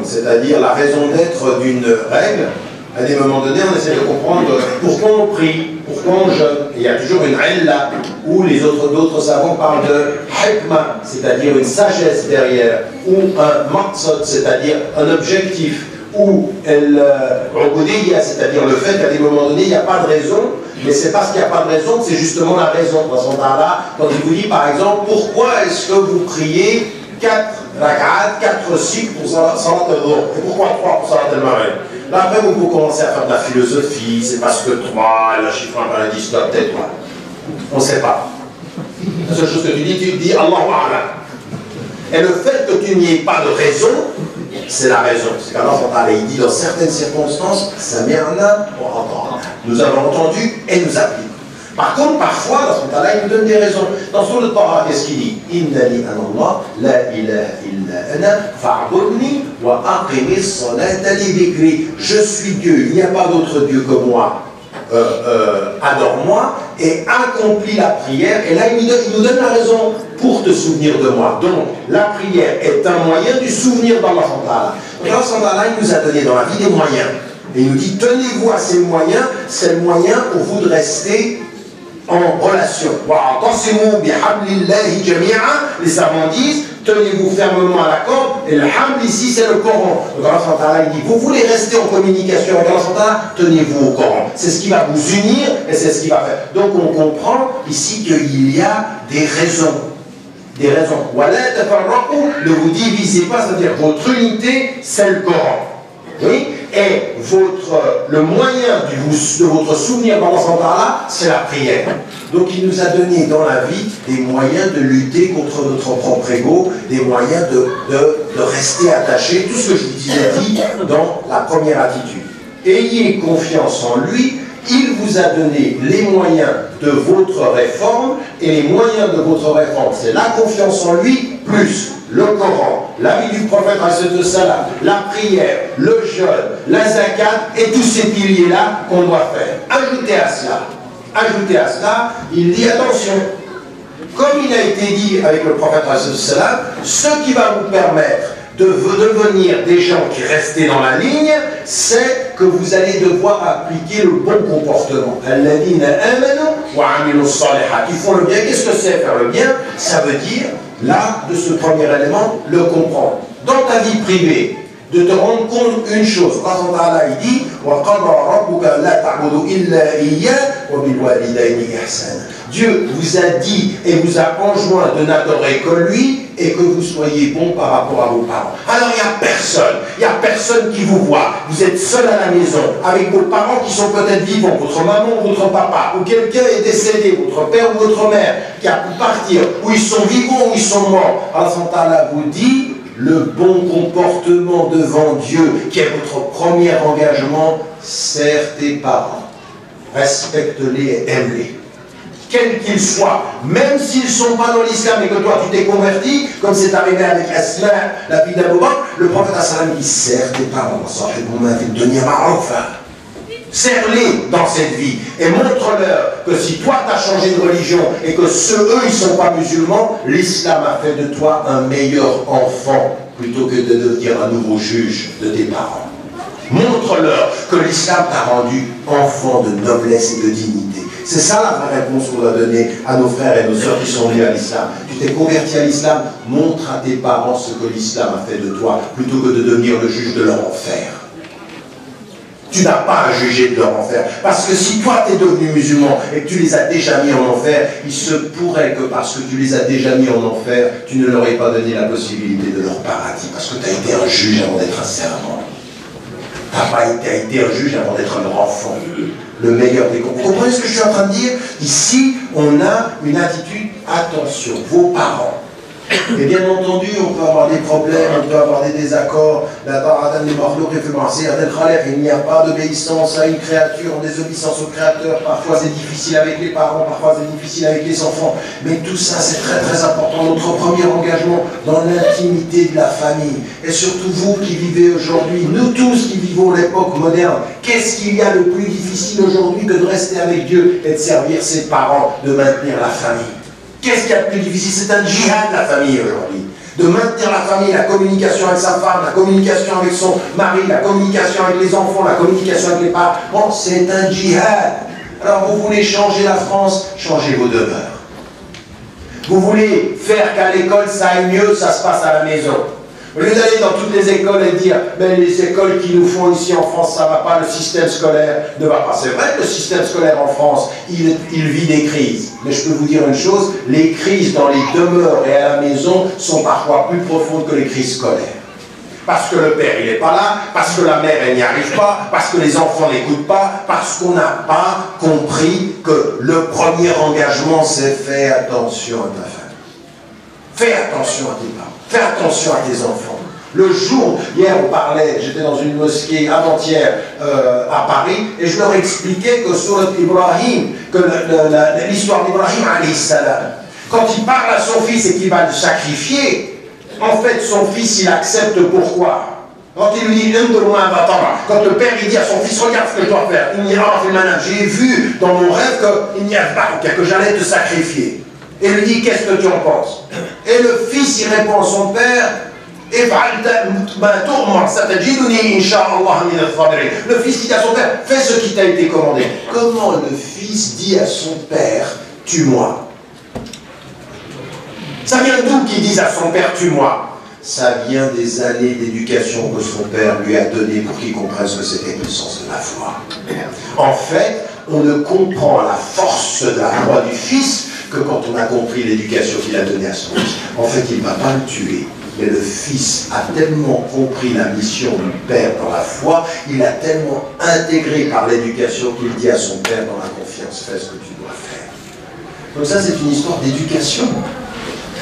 c'est-à-dire la raison d'être d'une règle, à des moments donnés, on essaie de comprendre pourquoi on prie, pourquoi on jeûne. Et il y a toujours une illa, où d'autres savants parlent de hikmah, c'est-à-dire une sagesse derrière, ou un maqsad, c'est-à-dire un objectif, ou al-ubudiyya, c'est-à-dire le fait qu'à des moments donnés, il n'y a pas de raison. Mais c'est parce qu'il n'y a pas de raison que c'est justement la raison. Quand il vous dit par exemple, pourquoi est-ce que vous priez 4 rak'at, 4 cycles pour Salat al-Dhuhr, et pourquoi 3 pour Salat al-Maghrib? Là après vous commencez à faire de la philosophie, c'est parce que 3, la chiffre par la discote, peut-être toi. On ne sait pas. La seule chose que tu dis Allahu A'lam. Et le fait que tu n'y aies pas de raison, c'est la raison. C'est qu'Allah il dit dans certaines circonstances, Sami'na wa ata'na. Nous avons entendu et nous appliquons. Par contre, parfois, dans il nous donne des raisons. Dans le Torah, qu'est-ce qu'il dit? Innani anallah, la ilaha illa ana, fa'budni wa aqimi s-salata li dhikri. Je suis Dieu, il n'y a pas d'autre Dieu que moi. Adore-moi et accomplis la prière. Et là, il nous donne la raison pour te souvenir de moi. Donc, la prière est un moyen du souvenir d'Allah. Allah, il nous a donné dans la vie des moyens. Et il nous dit, tenez-vous à ces moyens, c'est le moyen pour vous de rester en relation. Les savants disent, tenez-vous fermement à la corde, et le hamd ici c'est le Coran. Donc Allah il dit, vous voulez rester en communication avec Allah, tenez-vous au Coran. C'est ce qui va vous unir et c'est ce qui va faire. Donc on comprend ici qu'il y a des raisons des raisons. Ne vous divisez pas, c'est-à-dire votre unité, c'est le Coran. Oui, et le moyen de votre souvenir dans Allah, c'est la prière. Donc il nous a donné dans la vie des moyens de lutter contre notre propre ego, des moyens de rester attaché, tout ce que je vous ai dit dans la première attitude. Ayez confiance en lui, il vous a donné les moyens de votre réforme, et les moyens de votre réforme, c'est la confiance en lui, plus le Coran, la vie du prophète, la prière, le jeûne, la zakat, et tous ces piliers-là qu'on doit faire. Ajoutez à cela, il dit attention, comme il a été dit avec le prophète, ce qui va vous permettre de devenir des gens qui restent dans la ligne, c'est que vous allez devoir appliquer le bon comportement. Qui font le bien. Qu'est-ce que c'est faire le bien? Ça veut dire, là, de ce premier élément, le comprendre. Dans ta vie privée, de te rendre compte une chose. Allah il dit Dieu vous a dit et vous a enjoint de n'adorer que lui et que vous soyez bon par rapport à vos parents. Alors il n'y a personne qui vous voit. Vous êtes seul à la maison avec vos parents qui sont peut-être vivants, votre maman ou votre papa, ou quelqu'un est décédé, votre père ou votre mère qui a pu partir, ou ils sont vivants ou ils sont morts. Allah vous dit le bon comportement devant Dieu, qui est votre premier engagement, sers tes parents. Respecte-les et aime-les. Quels qu'ils soient, même s'ils ne sont pas dans l'islam et que toi tu t'es converti, comme c'est arrivé avec Asma, la fille d'Abou Bakr, le prophète dit sers tes parents, serre-les dans cette vie et montre-leur que si toi tu as changé de religion et que eux ils ne sont pas musulmans, l'islam a fait de toi un meilleur enfant plutôt que de devenir un nouveau juge de tes parents. Montre-leur que l'islam t'a rendu enfant de noblesse et de dignité. C'est ça la vraie réponse qu'on doit donner à nos frères et nos sœurs qui sont venus à l'islam. Tu t'es converti à l'islam, montre à tes parents ce que l'islam a fait de toi plutôt que de devenir le juge de leur enfer. Tu n'as pas à juger de leur enfer. Parce que si toi tu es devenu musulman et que tu les as déjà mis en enfer, il se pourrait que parce que tu les as déjà mis en enfer, tu ne leur aies pas donné la possibilité de leur paradis. Parce que tu as été un juge avant d'être un servant. Tu n'as pas été un juge avant d'être leur enfant. Le meilleur des comptes. Vous comprenez ce que je suis en train de dire? Ici, on a une attitude, attention, vos parents. Et bien entendu, on peut avoir des problèmes, on peut avoir des désaccords. Il n'y a pas d'obéissance à une créature, en désobéissance au créateur. Parfois c'est difficile avec les parents, parfois c'est difficile avec les enfants. Mais tout ça, c'est très très important. Notre premier engagement dans l'intimité de la famille. Et surtout vous qui vivez aujourd'hui, nous tous qui vivons l'époque moderne, qu'est-ce qu'il y a de plus difficile aujourd'hui que de rester avec Dieu et de servir ses parents, de maintenir la famille? Qu'est-ce qu'il y a de plus difficile? C'est un djihad, la famille, aujourd'hui. De maintenir la famille, la communication avec sa femme, la communication avec son mari, la communication avec les enfants, la communication avec les parents. Bon, c'est un djihad. Alors, vous voulez changer la France, changez vos demeures. Vous voulez faire qu'à l'école, ça aille mieux, ça se passe à la maison. Au lieu d'aller dans toutes les écoles et dire ben, les écoles qui nous font ici en France, ça ne va pas, le système scolaire ne va pas. C'est vrai que le système scolaire en France, il vit des crises. Mais je peux vous dire une chose, les crises dans les demeures et à la maison sont parfois plus profondes que les crises scolaires. Parce que le père, il n'est pas là, parce que la mère, elle n'y arrive pas, parce que les enfants n'écoutent pas, parce qu'on n'a pas compris que le premier engagement, c'est fais attention à ta famille. Fais attention à tes parents. Fais attention à tes enfants. Le jour, hier on parlait, j'étais dans une mosquée avant-hier à Paris, et je leur expliquais que sur Ibrahim, que l'histoire d'Ibrahim alayhi salam, quand il parle à son fils et qu'il va le sacrifier, en fait son fils il accepte pourquoi? Quand il lui dit, quand le père il dit à son fils, regarde ce que je dois faire, j'ai vu dans mon rêve que j'allais te sacrifier. Et lui dit, qu'est-ce que tu en penses? Et le fils, il répond à son père, le fils dit à son père, fais ce qui t'a été commandé. Comment le fils dit à son père, tue-moi? Ça vient d'où qu'il dise à son père, tue-moi? Ça vient des années d'éducation que son père lui a donné pour qu'il comprenne ce que c'était le sens de la foi. En fait, on ne comprend la force de la foi du fils que quand on a compris l'éducation qu'il a donnée à son fils. En fait, il ne va pas le tuer. Mais le fils a tellement compris la mission du père dans la foi, il a tellement intégré par l'éducation qu'il dit à son père dans la confiance, fais ce que tu dois faire. Donc ça, c'est une histoire d'éducation.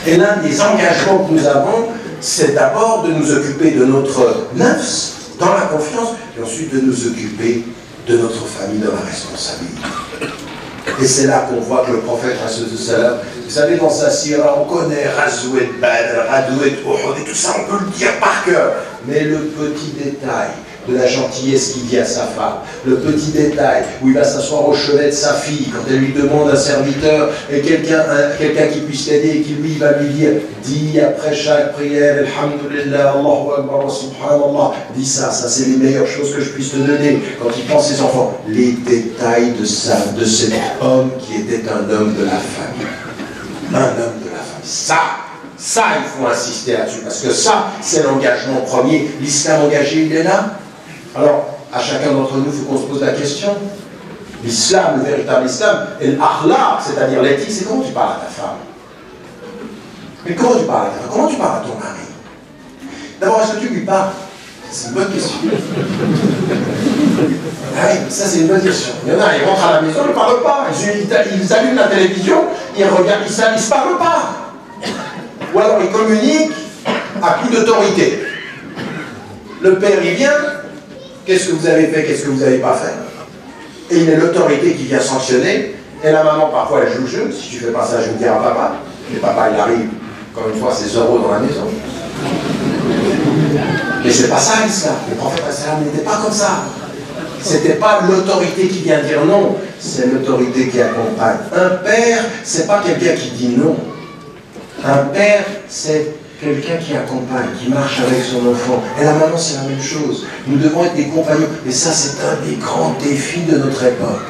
Et l'un des engagements que nous avons, c'est d'abord de nous occuper de notre nafs, dans la confiance, et ensuite de nous occuper de notre famille dans la responsabilité. Et c'est là qu'on voit que le prophète, vous savez, dans sa sira, on connaît Razouet Badr, Radouet Uhud, et tout ça, on peut le dire par cœur. Mais le petit détail de la gentillesse qu'il dit à sa femme, le petit détail où il va s'asseoir au chevet de sa fille, quand elle lui demande un serviteur, et quelqu'un qui puisse l'aider, et qui lui va lui dire, dis après chaque prière, Alhamdulillah, Allahu Akbar, Subhanallah, dis ça c'est les meilleures choses que je puisse te donner. Quand il pense ses enfants, les détails de cet homme qui était un homme de la famille. Un homme de la famille. Ça, il faut insister là-dessus, parce que ça, c'est l'engagement premier. L'islam engagé, il est là. Alors, à chacun d'entre nous, il faut qu'on se pose la question. L'islam, le véritable islam, et l'akhlaq, c'est-à-dire l'éthique, c'est comment tu parles à ta femme. Mais comment tu parles à ta femme? Comment tu parles à ton mari? D'abord, est-ce que tu lui parles? C'est une bonne question. Ah oui, ça c'est une bonne question. Il y en a, ils rentrent à la maison, ils ne parlent pas. Ils allument la télévision, ils regardent, ils ne se parlent pas. Ou alors ils communiquent à coup d'autorité. Le père, il vient. Qu'est-ce que vous avez fait, qu'est-ce que vous n'avez pas fait? Et il y a l'autorité qui vient sanctionner. Et la maman, parfois, elle joue le jeu. Si tu fais pas ça, je vais me dire à papa. Et papa, il arrive, encore une fois, c'est Zoro dans la maison. Mais c'est pas ça l'islam. Le prophète n'était pas comme ça. C'était pas l'autorité qui vient dire non, c'est l'autorité qui accompagne. Un père, c'est pas quelqu'un qui dit non. Un père, c'est quelqu'un qui accompagne, qui marche avec son enfant. Et la maman, c'est la même chose. Nous devons être des compagnons. Et ça, c'est un des grands défis de notre époque.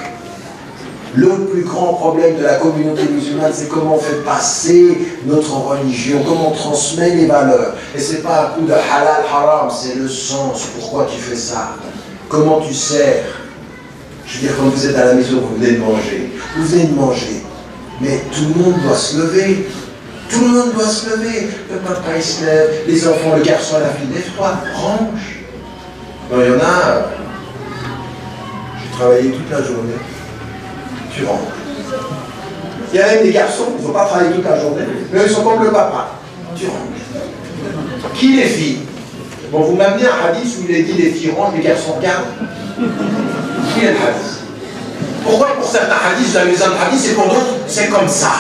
Le plus grand problème de la communauté musulmane, c'est comment on fait passer notre religion, comment on transmet les valeurs. Et c'est pas un coup de halal, haram, c'est le sens. Pourquoi tu fais ça? Comment tu sers? Je veux dire, quand vous êtes à la maison, vous venez de manger. Vous venez de manger. Mais tout le monde doit se lever. Tout le monde doit se lever. Le papa, il se lève. Les enfants, le garçon, la fille, lève-toi, range. Bon, il y en a... J'ai travaillé toute la journée. Tu rentres. Il y a même des garçons qui ne vont pas travailler toute la journée, mais ils sont comme le papa. Tu rentres. Qui les filles? Bon, vous m'amenez un hadith où il est dit les filles rangent, les garçons regardent. Qui est le hadith? Pourquoi pour certains hadiths, vous avez besoin de hadith, et pour d'autres, c'est comme ça.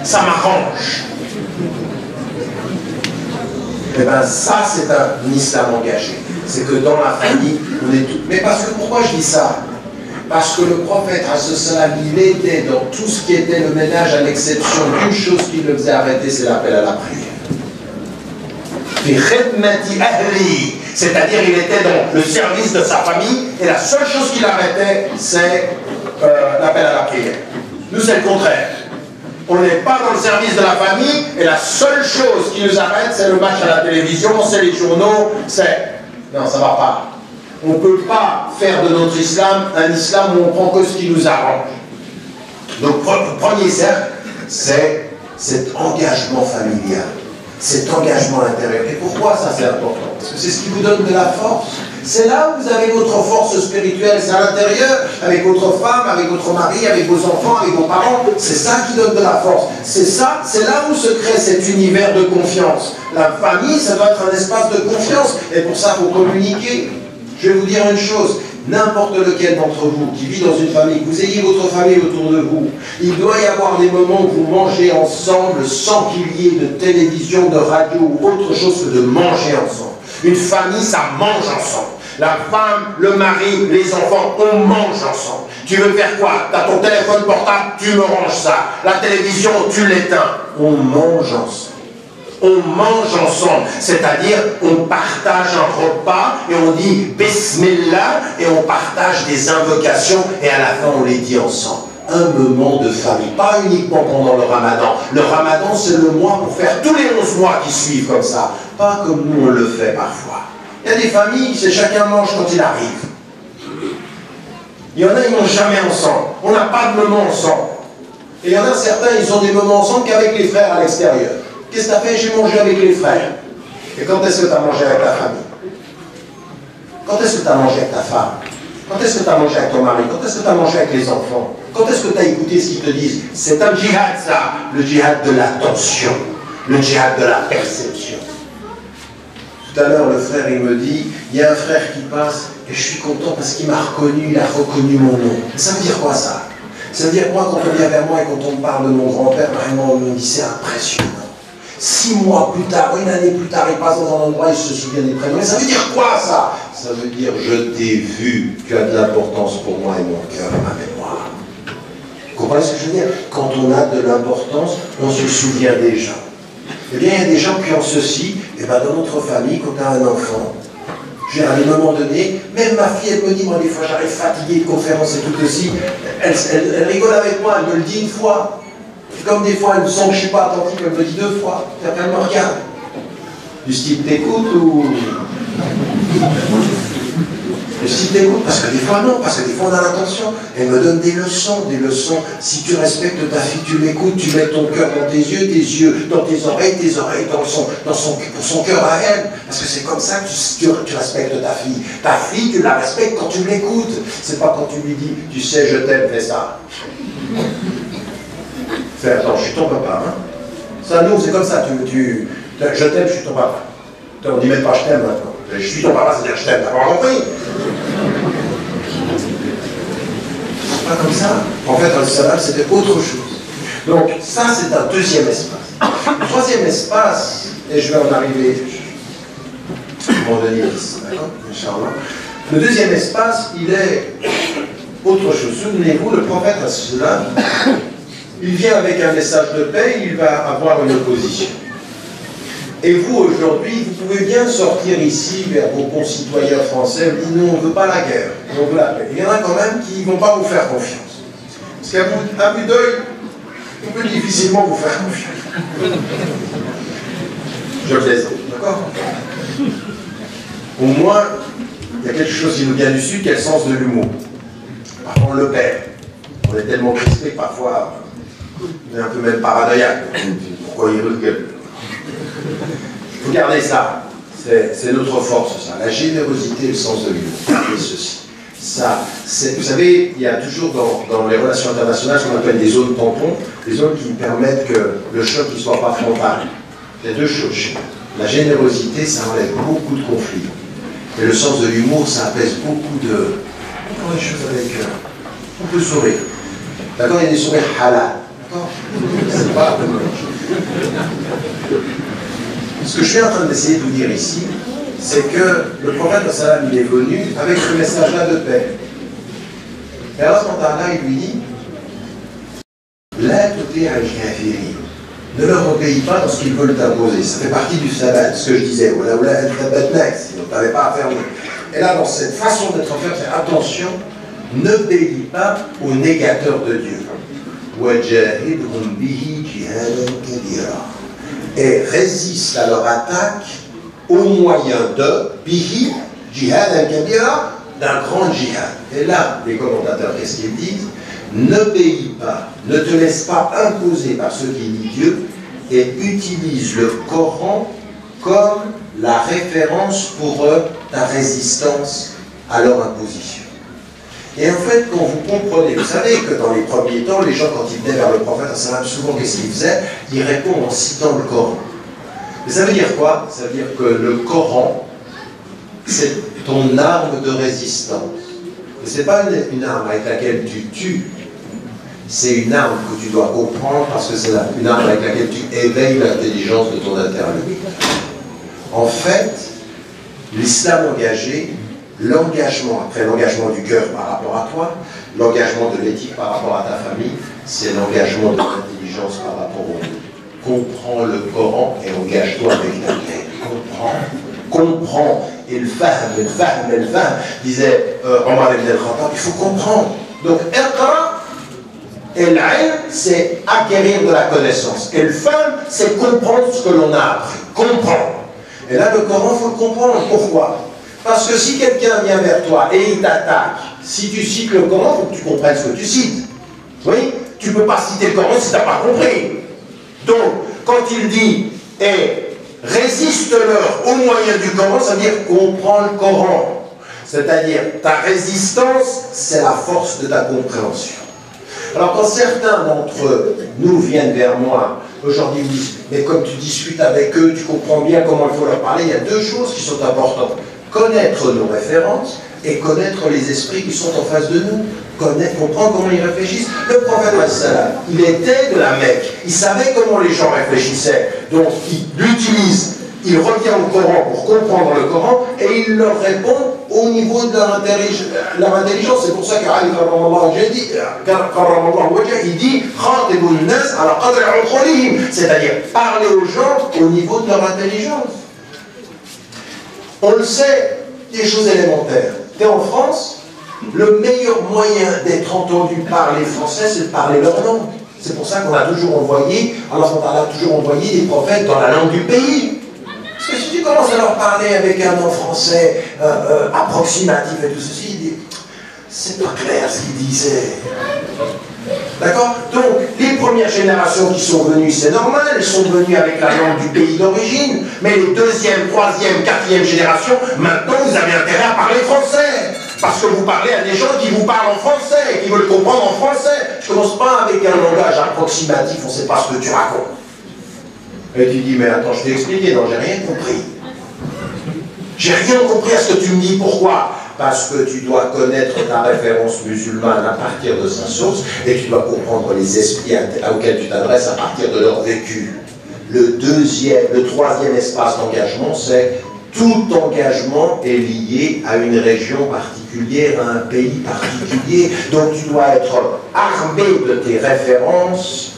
Ça m'arrange. Eh bien, ça, c'est un islam engagé. C'est que dans la famille, on est tout. Mais parce que, pourquoi je dis ça? Parce que le prophète, il était dans tout ce qui était le ménage, à l'exception d'une chose qui le faisait arrêter, c'est l'appel à la prière. C'est-à-dire, il était dans le service de sa famille, et la seule chose qui l'arrêtait, c'est l'appel à la prière. Nous, c'est le contraire. On n'est pas dans le service de la famille, et la seule chose qui nous arrête, c'est le match à la télévision, c'est les journaux, c'est... Non, ça ne va pas. On ne peut pas faire de notre islam un islam où on prend que ce qui nous arrange. Donc, le premier cercle, c'est cet engagement familial, cet engagement intérieur. Et pourquoi ça c'est important? Parce que c'est ce qui vous donne de la force. C'est là où vous avez votre force spirituelle, c'est à l'intérieur, avec votre femme, avec votre mari, avec vos enfants, avec vos parents. C'est ça qui donne de la force. C'est ça, c'est là où se crée cet univers de confiance. La famille, ça doit être un espace de confiance. Et pour ça, il faut communiquer. Je vais vous dire une chose, n'importe lequel d'entre vous qui vit dans une famille, que vous ayez votre famille autour de vous, il doit y avoir des moments où vous mangez ensemble sans qu'il y ait de télévision, de radio ou autre chose que de manger ensemble. Une famille, ça mange ensemble. La femme, le mari, les enfants, on mange ensemble. Tu veux faire quoi? Tu as ton téléphone portable, tu me ranges ça. La télévision, tu l'éteins. On mange ensemble. On mange ensemble, c'est-à-dire on partage un repas et on dit Bismillah et on partage des invocations et à la fin on les dit ensemble. Un moment de famille, pas uniquement pendant le ramadan. Le ramadan c'est le mois pour faire tous les 11 mois qui suivent comme ça, pas comme nous on le fait parfois. Il y a des familles, c'est chacun mange quand il arrive. Il y en a, ils ne mangent jamais ensemble. On n'a pas de moment ensemble. Et il y en a certains, ils ont des moments ensemble qu'avec les frères à l'extérieur. Qu'est-ce que tu as fait? J'ai mangé avec les frères. Et quand est-ce que tu as mangé avec ta famille? Quand est-ce que tu as mangé avec ta femme? Quand est-ce que tu as mangé avec ton mari? Quand est-ce que tu as mangé avec les enfants? Quand est-ce que tu as écouté ce qu'ils te disent? C'est un djihad, ça. Le djihad de l'attention. Le djihad de la perception. Tout à l'heure, le frère, il me dit, il y a un frère qui passe, et je suis content parce qu'il m'a reconnu, il a reconnu mon nom. Ça veut dire quoi, ça? Ça veut dire quoi quand on vient vers moi et quand on me parle de mon grand-père, vraiment, on me dit, c'est impressionnant. 6 mois plus tard, une année plus tard, il passe dans un endroit, il se souvient des prénoms. Mais ça veut dire quoi, ça? Ça veut dire, je t'ai vu, tu as de l'importance pour moi et mon cœur et ma mémoire. Vous comprenez ce que je veux dire? Quand on a de l'importance, on se souvient des gens. Eh bien, il y a des gens qui ont ceci, et bien dans notre famille, quand tu as un enfant, à un moment donné, même ma fille, elle me dit, moi des fois j'arrive fatiguée de conférences et tout aussi, elle rigole avec moi, elle me le dit une fois. Comme des fois, elle me sent que je ne suis pas attentif, elle me le dit 2 fois. Puis après, elle me regarde. Du style, t'écoutes ou... Du style, t'écoutes, parce que des fois, non, parce que des fois, on a l'intention. Elle me donne des leçons. Si tu respectes ta fille, tu l'écoutes, tu mets ton cœur dans tes yeux dans tes oreilles pour son cœur à elle. Parce que c'est comme ça que tu respectes ta fille. Ta fille, tu la respectes quand tu l'écoutes. C'est pas quand tu lui dis, tu sais, je t'aime, fais ça. Attends, je suis ton papa, hein. Ça, nous, c'est comme ça, je t'aime, je suis ton papa. On dit même pas je t'aime maintenant. Je suis ton papa, c'est-à-dire je t'aime, t'as pas compris? C'est pas comme ça. En fait, le salam, c'était autre chose. Donc, ça, c'est un deuxième espace. Le troisième espace, et je vais en arriver, mon donner ici, d'accord? Inch'Allah. Le deuxième espace, il est autre chose. Souvenez-vous, le prophète, il vient avec un message de paix, il va avoir une opposition. Et vous, aujourd'hui, vous pouvez bien sortir ici vers vos concitoyens français, vous dites, nous, on ne veut pas la guerre, on veut la paix. Il y en a quand même qui ne vont pas vous faire confiance. Parce qu'à vue d'œil, on peut difficilement vous faire confiance. Je plaisante, d'accord? Au moins, il y a quelque chose qui nous vient du Sud, qui est le sens de l'humour. Parfois, on le perd. On est tellement crispé que parfois... on est un peu même paranoïaque. Pourquoi il recule? Il faut garder ça. C'est notre force, ça. La générosité et le sens de l'humour. Gardez ceci. Ça, vous savez, il y a toujours dans les relations internationales ce qu'on appelle des zones tampons, des zones qui permettent que le choc ne soit pas frontal. Il y a 2 choses. La générosité, ça enlève beaucoup de conflits. Et le sens de l'humour, ça apaise beaucoup de... les choses avec... on peut sourire. D'accord, il y a des sourires halal. C'est pas ce que je suis en train d'essayer de vous dire ici, c'est que le prophète sallam, il est venu avec ce message-là de paix. Et alors, il lui dit ne leur obéis pas dans ce qu'ils veulent t'imposer. Ça fait partie du sabbat, ce que je disais. Donc, tu n'avais pas à faire. Et là, dans cette façon d'être fait, c'est attention, n'obéis pas aux négateurs de Dieu. Et résiste à leur attaque au moyen de bihi, jihad al-kabira, d'un grand jihad. Et là, les commentateurs, qu'est-ce qu'ils disent? N'obéis pas, ne te laisse pas imposer par ceux qui nient Dieu et utilise le Coran comme la référence pour ta résistance à leur imposition. Et en fait, quand vous comprenez, vous savez que dans les premiers temps, les gens, quand ils venaient vers le prophète, souvent, qu'est-ce qu'ils faisaient? Ils répondent en citant le Coran. Mais ça veut dire quoi? Ça veut dire que le Coran, c'est ton arme de résistance. Ce n'est pas une arme avec laquelle tu tues, c'est une arme que tu dois comprendre parce que c'est une arme avec laquelle tu éveilles l'intelligence de ton interlocuteur. En fait, l'islam engagé, l'engagement, après l'engagement du cœur par rapport à toi, l'engagement de l'éthique par rapport à ta famille, c'est l'engagement de l'intelligence par rapport au monde. Comprends le Coran et engage-toi avec ta tête. Comprends. Et le fahm, disait Omar ibn al-Khattab, il faut comprendre. Donc, iqra, et l'ilm, c'est acquérir de la connaissance. Et le fahm, c'est comprendre ce que l'on a appris. Comprendre. Et là, le Coran, il faut le comprendre. Pourquoi? Parce que si quelqu'un vient vers toi et il t'attaque, si tu cites le Coran, il faut que tu comprennes ce que tu cites. Oui? Tu ne peux pas citer le Coran si tu n'as pas compris. Donc, quand il dit « et résiste-leur au moyen du Coran », ça veut dire comprends le Coran. C'est-à-dire, ta résistance, c'est la force de ta compréhension. Alors, quand certains d'entre nous viennent vers moi, aujourd'hui, ils disent « mais comme tu discutes avec eux, tu comprends bien comment il faut leur parler », il y a deux choses qui sont importantes. Connaître nos références et connaître les esprits qui sont en face de nous. Comprendre comment ils réfléchissent. Le prophète, il était de la Mecque, il savait comment les gens réfléchissaient, donc il l'utilise, il revient au Coran pour comprendre le Coran et il leur répond au niveau de leur intelligence. C'est pour ça qu'Ali il dit c'est-à-dire parler aux gens au niveau de leur intelligence. On le sait, des choses élémentaires. Tu es en France, le meilleur moyen d'être entendu par les Français, c'est de parler leur langue. C'est pour ça qu'on a toujours envoyé, alors on a toujours envoyé des prophètes dans la langue du pays. Parce que si tu commences à leur parler avec un nom français approximatif et tout ceci, il dit, c'est pas clair ce qu'il disait. D'accord? Donc, les premières générations qui sont venues, c'est normal, elles sont venues avec la langue du pays d'origine, mais les deuxième, troisième, quatrième générations, maintenant vous avez intérêt à parler français. Parce que vous parlez à des gens qui vous parlent en français, qui veulent comprendre en français. Je ne commence pas avec un langage approximatif, on ne sait pas ce que tu racontes. Et tu dis, mais attends, je t'ai expliqué, non, j'ai rien compris. J'ai rien compris à ce que tu me dis, pourquoi? Parce que tu dois connaître ta référence musulmane à partir de sa source, et tu dois comprendre les esprits auxquels tu t'adresses à partir de leur vécu. Le troisième espace d'engagement, c'est tout engagement est lié à une région particulière, à un pays particulier. Donc tu dois être armé de tes références,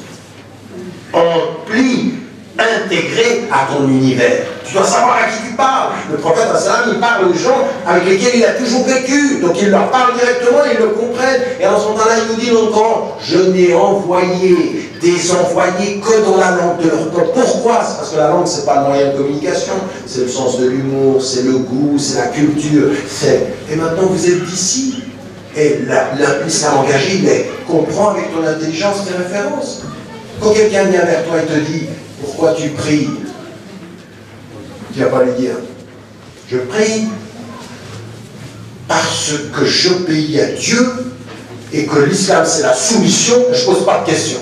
empli, intégré à ton univers. Tu dois savoir à qui tu parles. Le prophète, il parle aux gens avec lesquels il a toujours vécu. Donc il leur parle directement, ils le comprennent. Et en ce moment-là, il nous dit dans le Coran, je n'ai envoyé des envoyés que dans la langue de leur peuple. Pourquoi? C'est parce que la langue, c'est pas le moyen de communication, c'est le sens de l'humour, c'est le goût, c'est la culture. Et maintenant, vous êtes d'ici. Et l'islam engagé, il comprend avec ton intelligence tes références. Quand quelqu'un vient vers toi et te dit, pourquoi tu pries? Tu vas pas lui dire, je prie parce que j'obéis à Dieu et que l'islam c'est la soumission, je pose pas de questions.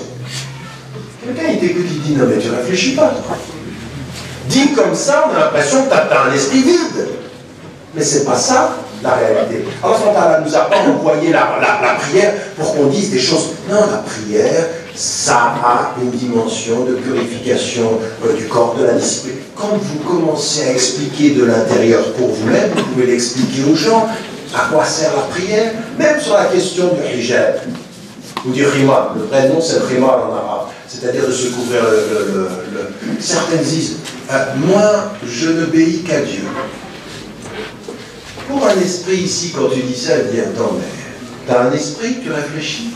Quelqu'un il t'écoute, il dit, non mais tu réfléchis pas. Dit comme ça, on a l'impression que tu as un esprit vide. Mais c'est pas ça la réalité. Alors Allah nous a pas envoyé la prière pour qu'on dise des choses. Non, la prière, ça a une dimension de purification du corps, de la discipline. Quand vous commencez à expliquer de l'intérieur pour vous-même, vous pouvez l'expliquer aux gens. À quoi sert la prière? Même sur la question du hijab ou du rima. Le vrai nom, c'est le rima en arabe. C'est-à-dire de se couvrir Certains disent, moi, je n'obéis qu'à Dieu. Pour un esprit ici, quand tu dis ça, elle dit, attends, mais tu as un esprit, tu réfléchis.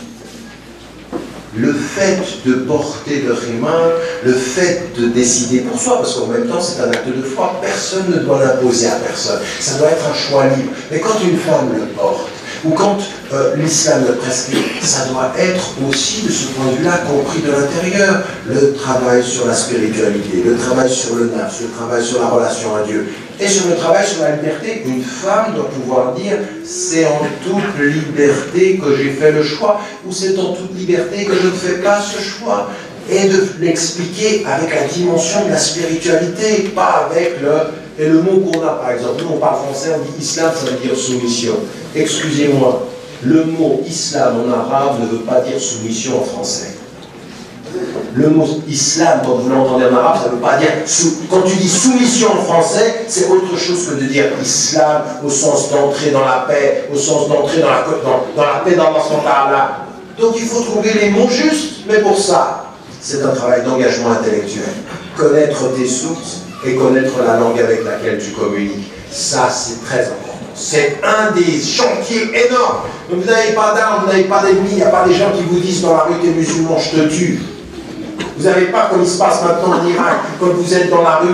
Le fait de porter le rima, le fait de décider pour soi, parce qu'en même temps c'est un acte de foi, personne ne doit l'imposer à personne. Ça doit être un choix libre. Mais quand une femme le porte, ou quand l'islam le prescrit, ça doit être aussi, de ce point de vue-là, compris de l'intérieur. Le travail sur la spiritualité, le travail sur le nafs, le travail sur la relation à Dieu, et sur le travail sur la liberté. Une femme doit pouvoir dire, c'est en toute liberté que j'ai fait le choix, ou c'est en toute liberté que je ne fais pas ce choix. Et de l'expliquer avec la dimension de la spiritualité, pas avec Et le mot qu'on a, par exemple, nous on parle français, on dit islam, ça veut dire soumission. Excusez-moi, le mot islam en arabe ne veut pas dire soumission en français. Le mot islam, quand vous l'entendez en arabe, ça ne veut pas dire... Quand tu dis soumission en français, c'est autre chose que de dire islam au sens d'entrer dans la paix, au sens d'entrer dans la paix d'Allah subhanahu wa ta'ala. Donc il faut trouver les mots justes, mais pour ça, c'est un travail d'engagement intellectuel. Connaître tes sources et connaître la langue avec laquelle tu communiques. Ça, c'est très important. C'est un des chantiers énormes. Donc vous n'avez pas d'armes, vous n'avez pas d'ennemis, il n'y a pas des gens qui vous disent dans la rue, t'es musulman, je te tue. Vous n'avez pas comme il se passe maintenant en Irak, quand vous êtes dans la rue,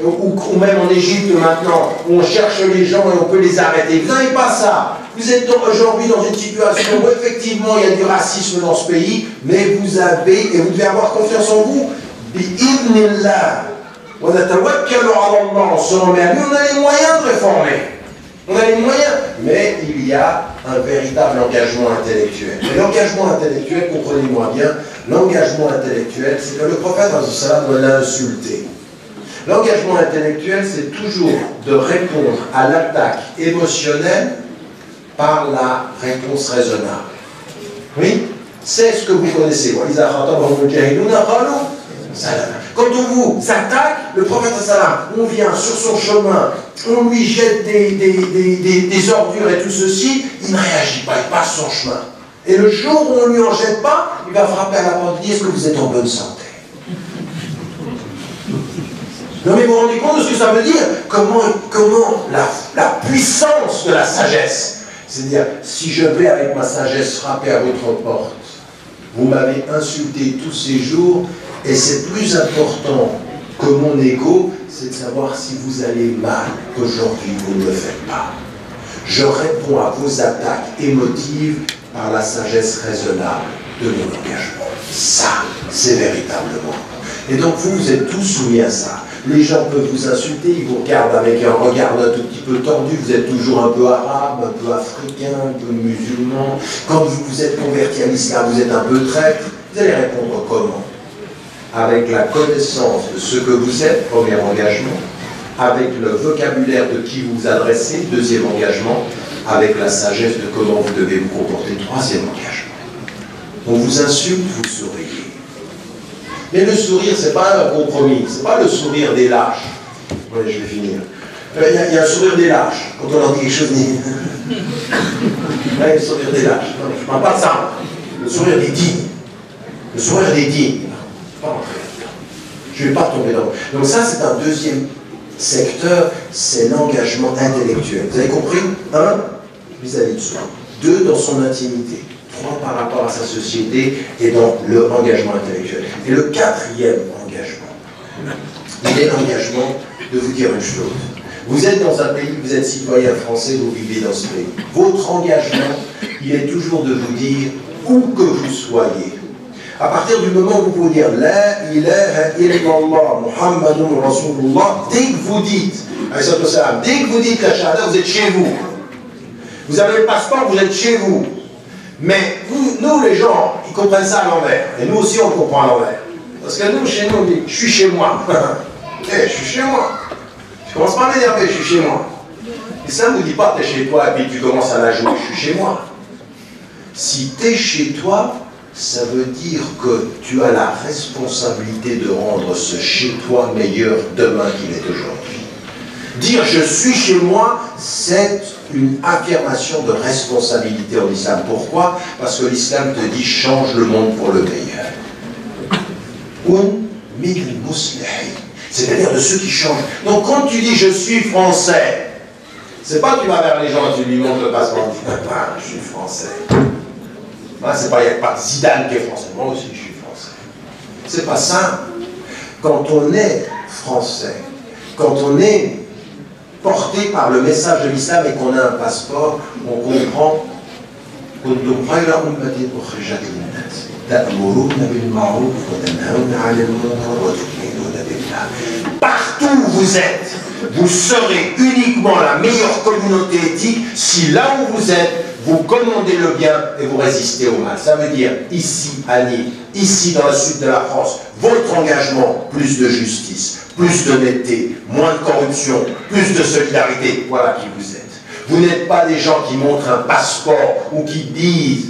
ou même en Égypte maintenant, où on cherche les gens et on peut les arrêter. Vous n'avez pas ça. Vous êtes aujourd'hui dans une situation où effectivement il y a du racisme dans ce pays, mais vous avez, et vous devez avoir confiance en vous, bi'idnillah, on se remet à lui, on a les moyens de réformer. On a les moyens, mais il y a un véritable engagement intellectuel. Et l'engagement intellectuel, comprenez-moi bien, l'engagement intellectuel, c'est que le prophète l'a insulté. L'engagement intellectuel, c'est toujours de répondre à l'attaque émotionnelle par la réponse raisonnable. Oui, c'est ce que vous connaissez. Quand on vous attaque, le prophète on vient sur son chemin, on lui jette des ordures et tout ceci, il ne réagit pas, il passe son chemin. Et le jour où on ne lui en jette pas, il va frapper à la porte et dire: est-ce que vous êtes en bonne santé? Non mais vous vous rendez compte de ce que ça veut dire? Comment la puissance de la sagesse. C'est-à-dire, si je vais avec ma sagesse frapper à votre porte, vous m'avez insulté tous ces jours, et c'est plus important que mon ego, c'est de savoir si vous allez mal, qu'aujourd'hui vous ne le faites pas. Je réponds à vos attaques émotives par la sagesse raisonnable de mon engagement. Ça, c'est véritablement. Et donc vous êtes tous soumis à ça. Les gens peuvent vous insulter, ils vous regardent avec un regard un tout petit peu tordu, vous êtes toujours un peu arabe, un peu africain, un peu musulman. Quand vous vous êtes converti à l'islam, vous êtes un peu traître. Vous allez répondre comment? Avec la connaissance de ce que vous êtes, premier engagement, avec le vocabulaire de qui vous vous adressez, deuxième engagement, avec la sagesse de comment vous devez vous comporter, troisième engagement. On vous insulte, vous souriez. Mais le sourire, c'est pas un compromis, c'est pas le sourire des lâches. Oui, je vais finir. Il y a un sourire des lâches, quand on leur dit quelque chose. Oui, le sourire des lâches. Non, je ne parle pas de ça. Le sourire des dignes. Le sourire des dignes. Je ne vais pas tomber dans. Donc ça, c'est un deuxième secteur, c'est l'engagement intellectuel. Vous avez compris? Un, vis-à-vis de soi. Deux, dans son intimité. Trois, par rapport à sa société et dans l'engagement intellectuel. Et le quatrième engagement, il est l'engagement de vous dire une chose. Vous êtes dans un pays, vous êtes citoyen français, vous vivez dans ce pays. Votre engagement, il est toujours de vous dire, où que vous soyez, à partir du moment où vous pouvez dire La ilaha illallah Muhammadun Rasulullah, dès que vous dites la shahada, vous êtes chez vous. Vous avez le passeport, vous êtes chez vous. Mais nous, les gens, ils comprennent ça à l'envers. Et nous aussi, on le comprend à l'envers. Parce que nous, chez nous, on dit je suis chez moi. Je suis chez moi. Je commence pas à m'énerver, je suis chez moi. Et ça ne vous dit pas t'es chez toi et puis tu commences à la jouer, je suis chez moi. Si tu es chez toi, ça veut dire que tu as la responsabilité de rendre ce chez toi meilleur demain qu'il est aujourd'hui. Dire je suis chez moi, c'est une affirmation de responsabilité en islam. Pourquoi? Parce que l'islam te dit change le monde pour le meilleur. C'est-à-dire de ceux qui changent. Donc quand tu dis je suis français, c'est pas que tu vas vers les gens et tu lui montres le passeport et tu dis je suis français. C'est pas, il n'y a pas Zidane qui est français, moi aussi je suis français. C'est pas ça. Quand on est français, quand on est porté par le message de l'islam et qu'on a un passeport, on comprend partout où vous êtes, vous serez uniquement la meilleure communauté éthique si là où vous êtes, vous commandez le bien et vous résistez au mal. Ça veut dire, ici, à Nîmes, ici dans le sud de la France, votre engagement, plus de justice, plus d'honnêteté, moins de corruption, plus de solidarité, voilà qui vous êtes. Vous n'êtes pas des gens qui montrent un passeport ou qui disent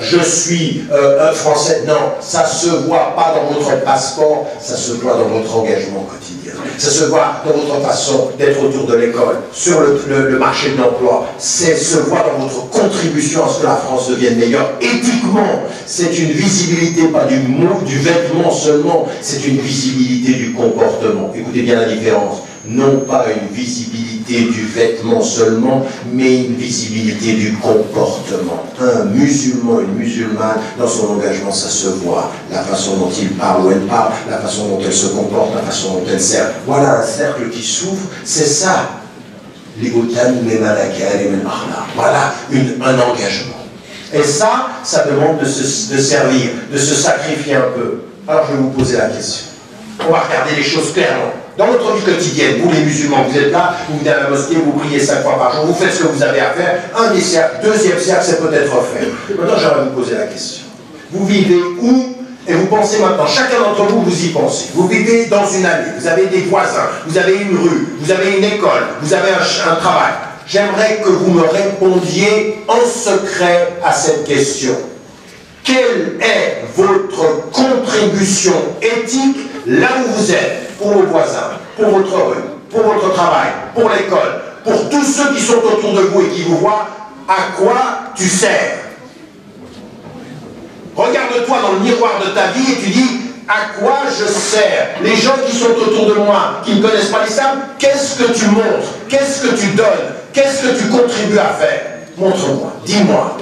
je suis un Français. Non, ça ne se voit pas dans votre passeport, ça se voit dans votre engagement quotidien. Ça se voit dans votre façon d'être autour de l'école, sur le marché de l'emploi. Ça se voit dans votre contribution à ce que la France devienne meilleure. Éthiquement, c'est une visibilité, pas du mot, du vêtement seulement, c'est une visibilité du comportement. Écoutez bien la différence. Non pas une visibilité du vêtement seulement, mais une visibilité du comportement. Un musulman, une musulmane, dans son engagement, ça se voit. La façon dont il parle ou elle parle, la façon dont elle se comporte, la façon dont elle sert. Voilà un cercle qui s'ouvre, c'est ça. Voilà un engagement. Et ça demande de servir, de se sacrifier un peu. Alors je vais vous poser la question. On va regarder les choses clairement. Dans votre vie quotidienne, vous les musulmans, vous êtes là, vous venez à la mosquée, vous priez 5 fois par jour, vous faites ce que vous avez à faire. Un des cercles, deuxième cercle, c'est peut-être fait. Maintenant, j'aimerais vous poser la question. Vous vivez où? Et vous pensez maintenant, chacun d'entre vous, vous y pensez. Vous vivez dans une allée, vous avez des voisins, vous avez une rue, vous avez une école, vous avez un travail. J'aimerais que vous me répondiez en secret à cette question. Quelle est votre contribution éthique là où vous êtes, pour vos voisins, pour votre rue, pour votre travail, pour l'école, pour tous ceux qui sont autour de vous et qui vous voient, à quoi tu sers? Regarde-toi dans le miroir de ta vie et tu dis, à quoi je sers? Les gens qui sont autour de moi, qui ne connaissent pas l'islam, qu'est-ce que tu montres? Qu'est-ce que tu donnes? Qu'est-ce que tu contribues à faire? Montre-moi, dis-moi.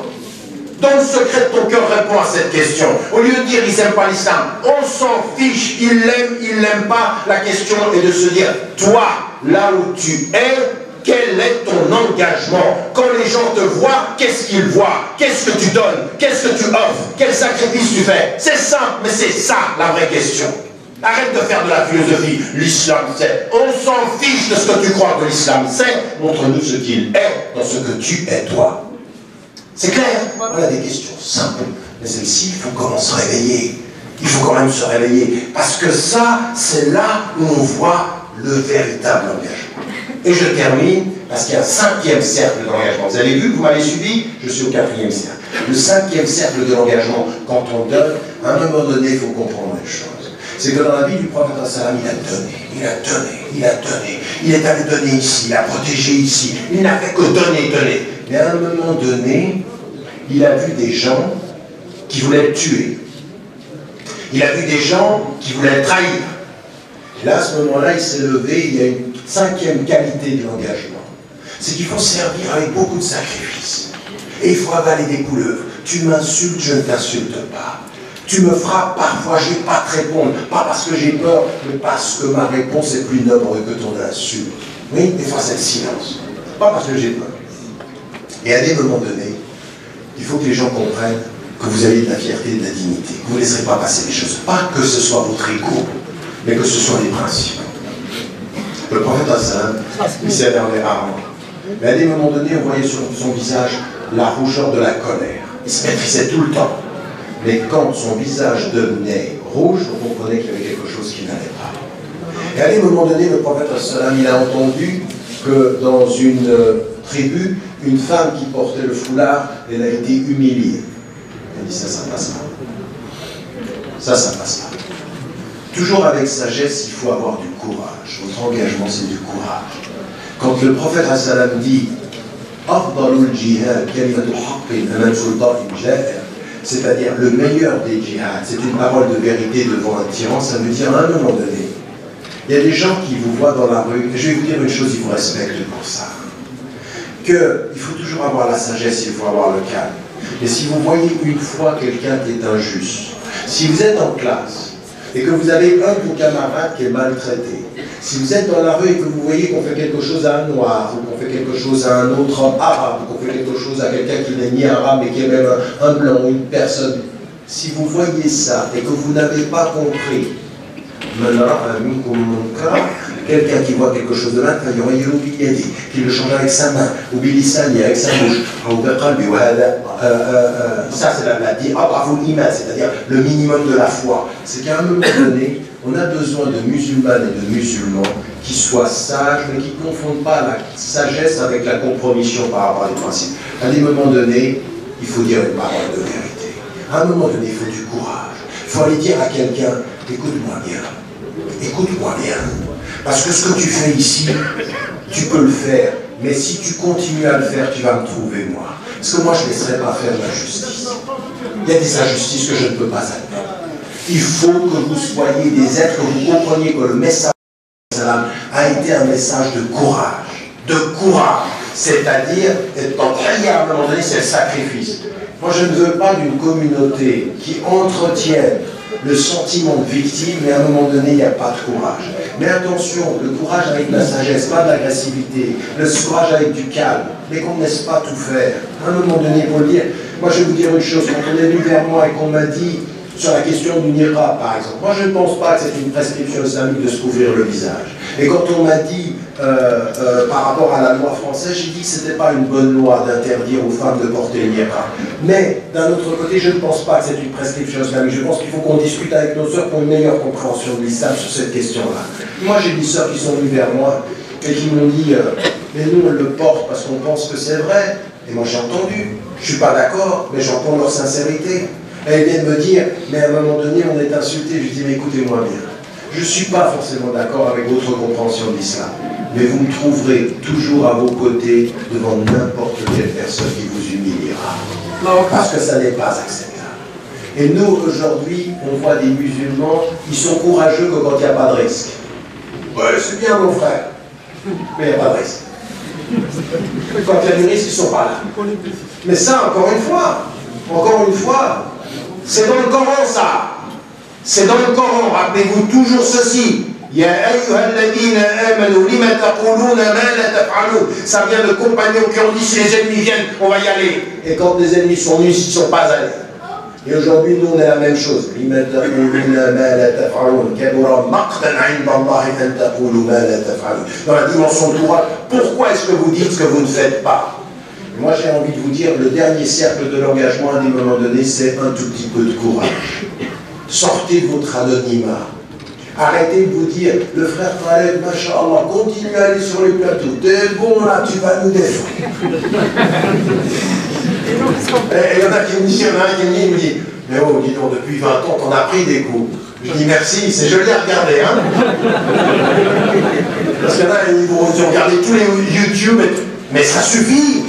Dans le secret de ton cœur, réponds à cette question. Au lieu de dire, ils n'aiment pas l'islam, on s'en fiche, ils l'aiment pas. La question est de se dire, toi, là où tu es, quel est ton engagement? Quand les gens te voient, qu'est-ce qu'ils voient? Qu'est-ce que tu donnes? Qu'est-ce que tu offres? Quel sacrifice tu fais? C'est simple, mais c'est ça la vraie question. Arrête de faire de la philosophie. L'islam c'est. On s'en fiche de ce que tu crois que l'islam c'est. Montre-nous ce qu'il est dans ce que tu es toi. C'est clair? Voilà des questions simples. Mais celle-ci, il faut comment se réveiller. Il faut quand même se réveiller. Parce que ça, c'est là où on voit le véritable engagement. Et je termine, parce qu'il y a un 5e cercle d'engagement. Vous avez vu, vous m'avez suivi, je suis au 4e cercle. Le 5e cercle de l'engagement, quand on donne, à un moment donné, il faut comprendre une chose. C'est que dans la vie du prophète, il a donné. Il est allé donner ici, il a protégé ici. Il n'a fait que donner. Mais à un moment donné, il a vu des gens qui voulaient le tuer. Il a vu des gens qui voulaient le trahir. Et là, à ce moment-là, il s'est levé, il y a une 5e qualité de l'engagement. C'est qu'il faut servir avec beaucoup de sacrifices. Et il faut avaler des couleuvres. Tu m'insultes, je ne t'insulte pas. Tu me frappes parfois, je ne vais pas te répondre. Pas parce que j'ai peur, mais parce que ma réponse est plus noble que ton insulte. Oui, des fois c'est le silence. Pas parce que j'ai peur. Et à des moments donnés, il faut que les gens comprennent que vous avez de la fierté et de la dignité. Vous ne laisserez pas passer les choses. Pas que ce soit votre égo, mais que ce soit les principes. Le prophète Hassan, il s'est énervé rarement. Mais à des moments donnés, on voyait sur son visage la rougeur de la colère. Il se maîtrisait tout le temps. Mais quand son visage devenait rouge, on comprenait qu'il y avait quelque chose qui n'allait pas. Et à un moment donné, le prophète sallam, il a entendu que dans une tribu, une femme qui portait le foulard, elle a été humiliée. Il a dit ça passe pas. Ça passe pas. Toujours avec sagesse, il faut avoir du courage. Votre engagement, c'est du courage. Quand le prophète sallam dit Afdalul jihad, kalimatu haqqin amam sultanin ja'ir, c'est-à-dire le meilleur des djihad, c'est une parole de vérité devant un tyran, ça veut dire à un moment donné, il y a des gens qui vous voient dans la rue, et je vais vous dire une chose, ils vous respectent pour ça, qu'il faut toujours avoir la sagesse, il faut avoir le calme. Et si vous voyez une fois quelqu'un qui est injuste, si vous êtes en classe, et que vous avez un de vos camarades qui est maltraité, si vous êtes dans la rue et que vous voyez qu'on fait quelque chose à un noir, ou qu'on fait quelque chose à un autre homme arabe, ou qu'on fait quelque chose à quelqu'un qui n'est ni arabe mais qui est même un blanc ou une personne, si vous voyez ça et que vous n'avez pas compris, quelqu'un qui voit quelque chose de mal, qui le change avec sa main, ou bilisani avec sa bouche, ça c'est c'est-à-dire le minimum de la foi. C'est qu'à un moment donné, on a besoin de musulmanes et de musulmans qui soient sages, mais qui ne confondent pas la sagesse avec la compromission par rapport à des principes. À des moments donnés, il faut dire une parole de vérité. À un moment donné, il faut du courage. Il faut aller dire à quelqu'un, écoute-moi bien. Écoute-moi bien. Parce que ce que tu fais ici, tu peux le faire. Mais si tu continues à le faire, tu vas me trouver moi. Parce que moi, je ne laisserai pas faire la justice. Il y a des injustices que je ne peux pas admettre. Il faut que vous soyez des êtres, que vous compreniez que le message a été un message de courage. De courage. C'est-à-dire, à un moment donné, c'est le sacrifice. Moi, je ne veux pas d'une communauté qui entretienne le sentiment de victime, mais à un moment donné, il n'y a pas de courage. Mais attention, le courage avec de la sagesse, pas de l'agressivité, le courage avec du calme, mais qu'on ne laisse pas tout faire. À un moment donné, il faut le dire. Moi, je vais vous dire une chose, quand on est venu vers moi et qu'on m'a dit, sur la question du niqab, par exemple, moi, je ne pense pas que c'est une prescription islamique de se couvrir le visage. Et quand on m'a dit, par rapport à la loi française, j'ai dit que ce n'était pas une bonne loi d'interdire aux femmes de porter le niqab. Mais, d'un autre côté, je ne pense pas que c'est une prescription islamique. Je pense qu'il faut qu'on discute avec nos sœurs pour une meilleure compréhension de l'islam sur cette question-là. Moi, j'ai des sœurs qui sont venues vers moi et qui m'ont dit, mais nous, on le porte parce qu'on pense que c'est vrai. Et moi, j'ai entendu. Je ne suis pas d'accord, mais j'entends leur sincérité. Elle vient de me dire, mais à un moment donné, on est insulté. Je dis, mais écoutez-moi bien. Je ne suis pas forcément d'accord avec votre compréhension de l'islam, mais vous me trouverez toujours à vos côtés devant n'importe quelle personne qui vous humiliera. Parce que ça n'est pas acceptable. Et nous, aujourd'hui, on voit des musulmans, ils sont courageux que quand il n'y a pas de risque. Ouais, c'est bien, mon frère, mais il n'y a pas de risque. Quand il y a du risque, ils ne sont pas là. Mais ça, encore une fois, c'est dans le Coran, ça. C'est dans le Coran. Rappelez-vous toujours ceci. Ya ayyuhalladhina amanu lima taquluna ma la taf'alun. Ça vient de compagnons qui ont dit si les ennemis viennent, on va y aller. Et quand les ennemis sont venus, ils ne sont pas allés. Et aujourd'hui, nous, on est la même chose. Lima taquluna ma la taf'alun. Kabura maqtan 'inda Allah an taqulu ma la taf'alun. Dans la dimension de courage, pourquoi est-ce que vous dites ce que vous ne faites pas? Moi, j'ai envie de vous dire, le dernier cercle de l'engagement, à un moment donné, c'est un tout petit peu de courage. Sortez de votre anonymat. Arrêtez de vous dire, le frère Khaled, Masha'Allah, continue à aller sur les plateaux. T'es bon là, tu vas nous défendre. Et il y en a qui me disent, il me dit, mais oh, dis donc, depuis 20 ans, t'en as pris des coups. Je dis merci, c'est joli à regarder, hein. Parce qu'il y en a, ils vont regarder tous les YouTube, mais ça suffit.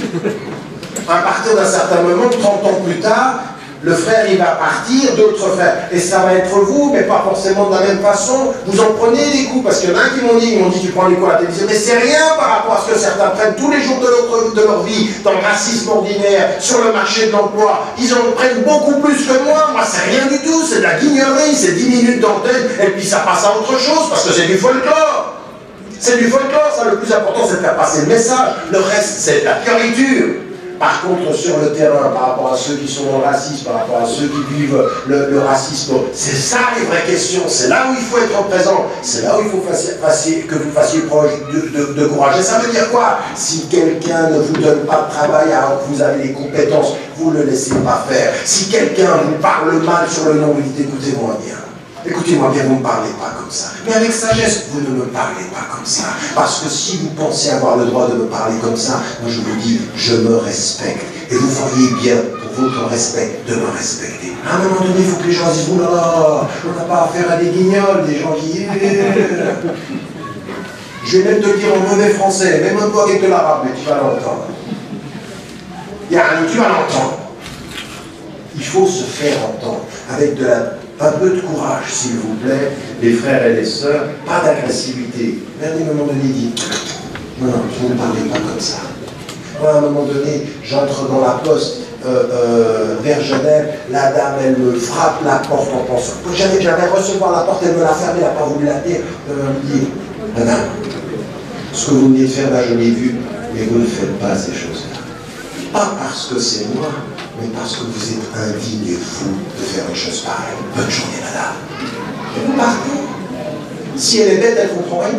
À partir d'un certain moment, 30 ans plus tard, le frère il va partir, d'autres frères, et ça va être vous, mais pas forcément de la même façon. Vous en prenez des coups, parce qu'il y en a un qui m'ont dit tu prends des coups à la télévision, mais c'est rien par rapport à ce que certains prennent tous les jours de leur vie, dans le racisme ordinaire, sur le marché de l'emploi. Ils en prennent beaucoup plus que moi c'est rien du tout, c'est de la guignerie, c'est 10 minutes d'antenne, et puis ça passe à autre chose, parce que c'est du folklore. C'est du folklore, ça le plus important c'est de faire passer le message, le reste c'est de la fioriture. Par contre, sur le terrain, par rapport à ceux qui sont dans le racisme, par rapport à ceux qui vivent le racisme, c'est ça les vraies questions, c'est là où il faut être présent, c'est là où il faut que vous fassiez preuve de courage. Et ça veut dire quoi? Si quelqu'un ne vous donne pas de travail alors que vous avez les compétences, vous ne le laissez pas faire. Si quelqu'un vous parle mal sur le nom, vous dites écoutez-moi bien. Écoutez-moi bien, vous ne me parlez pas comme ça. Mais avec sagesse, vous ne me parlez pas comme ça. Parce que si vous pensez avoir le droit de me parler comme ça, moi je vous dis, je me respecte. Et vous feriez bien, pour votre respect, de me respecter. À un moment donné, il faut que les gens disent, oh là là, on n'a pas affaire à des guignols, des gens qui... Je vais même te le dire en mauvais français, même un peu avec de l'arabe, mais tu vas l'entendre. Yani, tu vas l'entendre. Il faut se faire entendre avec un peu de courage, s'il vous plaît, les frères et les sœurs, pas d'agressivité. Mais à un moment donné, dit non, vous ne parlez pas comme ça. Moi, à un moment donné, j'entre dans la poste vers Genève, la dame, elle me frappe la porte en pensant. J'allais recevoir la porte, elle me l'a fermée, elle n'a pas voulu la tenir. Elle me dit, madame, ce que vous venez de faire là, je l'ai vu, mais vous ne faites pas ces choses-là. Pas parce que c'est moi, mais parce que vous êtes indigne, fou, de faire une chose pareille. Bonne journée, madame. Et vous partez. Si elle est bête, elle ne comprend rien.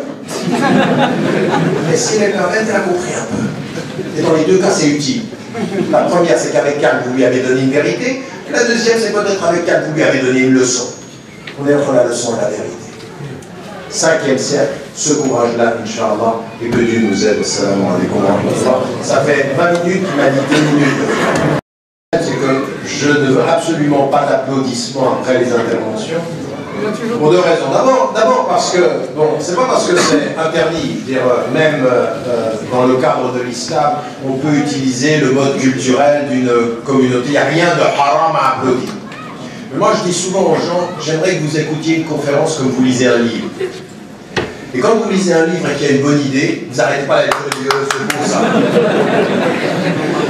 Mais si elle est pas bête, elle a compris un peu. Et dans les deux cas, c'est utile. La première, c'est qu'avec calme, vous lui avez donné une vérité. Et la deuxième, c'est peut-être avec calme, vous lui avez donné une leçon. On est entre la leçon et la vérité. 5e cercle, ce courage-là, Inch'Allah, et que Dieu nous aide. Assalamu alaikum wa rahmatullah. Ça fait 20 minutes qu'il m'a dit 2 minutes. C'est que je ne veux absolument pas d'applaudissements après les interventions. Pour 2 raisons. D'abord parce que, bon, c'est pas parce que c'est interdit. Je veux dire, même dans le cadre de l'islam, on peut utiliser le mode culturel d'une communauté. Il n'y a rien de haram à applaudir. Mais moi, je dis souvent aux gens, j'aimerais que vous écoutiez une conférence comme vous lisez un livre. Et quand vous lisez un livre et qu'il y a une bonne idée, vous n'arrêtez pas d'être c'est pour ça.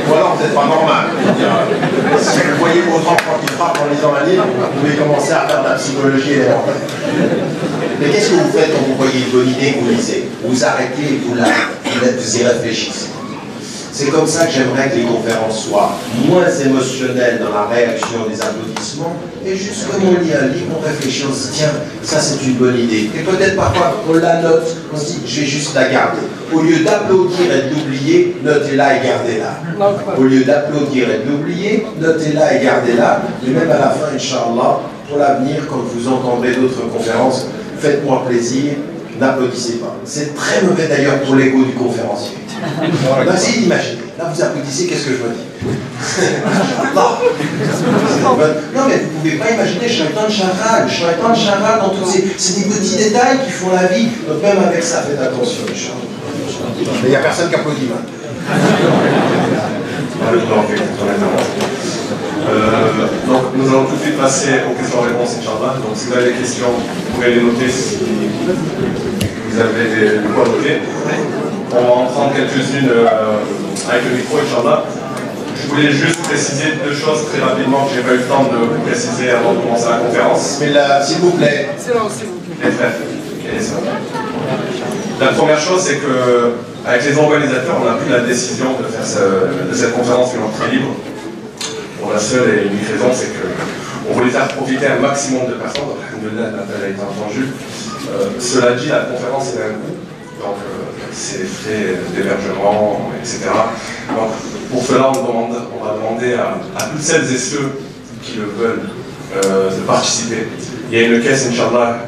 Ou alors vous n'êtes pas normal. Si vous voyez votre enfant qui frappe frappe en lisant un livre, vous pouvez commencer à faire de la psychologie élémentaire. Mais qu'est-ce que vous faites quand vous voyez une bonne idée que vous lisez? Vous arrêtez et vous y réfléchissez. C'est comme ça que j'aimerais que les conférences soient moins émotionnelles dans la réaction des applaudissements, et juste comme on lit un livre, on réfléchit, on se dit tiens, ça c'est une bonne idée. Et peut-être parfois on la note, on se dit je vais juste la garder. Au lieu d'applaudir et de l'oublier, notez-la et gardez-la. Au lieu d'applaudir et de l'oublier, notez-la et gardez-la. Et même à la fin, Inch'Allah, pour l'avenir, quand vous entendrez d'autres conférences, faites-moi plaisir, n'applaudissez pas. C'est très mauvais d'ailleurs pour l'ego du conférencier. Essayez d'imaginer. Là, vous applaudissez, qu'est-ce que je me dis? Non, mais vous ne pouvez pas imaginer Shaitan Charal dans tous ces... C'est des petits détails qui font la vie. Donc même avec ça, faites attention, Inch'Allah. Mais il n'y a personne qui applaudit maintenant. Donc nous allons tout de suite passer aux questions-réponses, Inch'Allah. Donc si vous avez des questions, vous pouvez les noter si vous avez de quoi noter. On va en prendre quelques-unes avec le micro, Inch'Allah. Je voulais juste préciser deux choses très rapidement que je n'ai pas eu le temps de vous préciser avant de commencer la conférence. Mais là, s'il vous plaît. Les frères et les sœurs. La première chose, c'est que avec les organisateurs, on a pris la décision de faire de cette conférence une entrée libre. Pour la seule et unique raison, c'est qu'on voulait faire profiter un maximum de personnes. Donc, l'appel a été entendu. Cela dit, la conférence est un coût. Donc, c'est les frais d'hébergement, etc. Donc, pour cela, on va demander à toutes celles et ceux qui le veulent de participer. Il y a une caisse, Inch'Allah,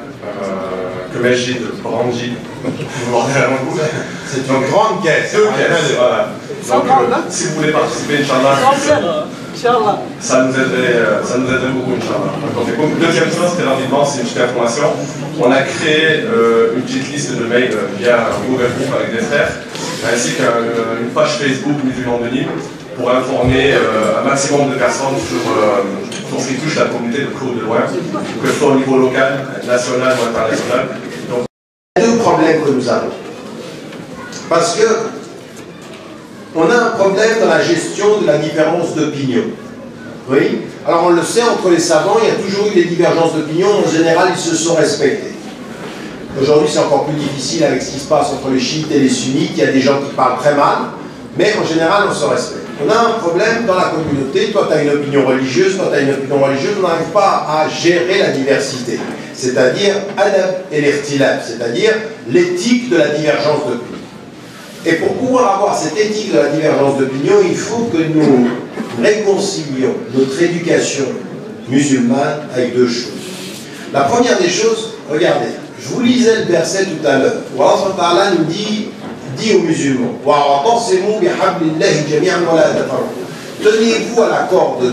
que Majid brandit. Vous mordez la main. C'est une grande caisse. Deux caisses, voilà. Donc, si vous voulez participer, Inch'Allah, ça nous aiderait beaucoup, Inch'Allah. Deuxième chose, très rapidement, c'est une petite information. On a créé une petite liste de mails via un Google Group avec des frères, ainsi qu'une page Facebook musulman de Nîmes pour informer un maximum de personnes sur ce qui touche la communauté de Claude de Loin, que ce soit au niveau local, national ou international. Donc, il y a deux problèmes que nous avons. Parce que on a un problème dans la gestion de la différence d'opinion. Oui. Alors on le sait, entre les savants, il y a toujours eu des divergences d'opinion. En général, ils se sont respectés. Aujourd'hui, c'est encore plus difficile avec ce qui se passe entre les chiites et les sunnites. Il y a des gens qui parlent très mal, mais en général, on se respecte. On a un problème dans la communauté. Toi, tu as une opinion religieuse, toi, tu as une opinion religieuse. On n'arrive pas à gérer la diversité. C'est-à-dire adab et l'irtilab, c'est-à-dire l'éthique de la divergence d'opinion. Et pour pouvoir avoir cette éthique de la divergence d'opinion, il faut que nous réconcilions notre éducation musulmane avec deux choses. La première des choses, regardez, je vous lisais le verset tout à l'heure, où Allah nous dit aux musulmans, tenez-vous à la corde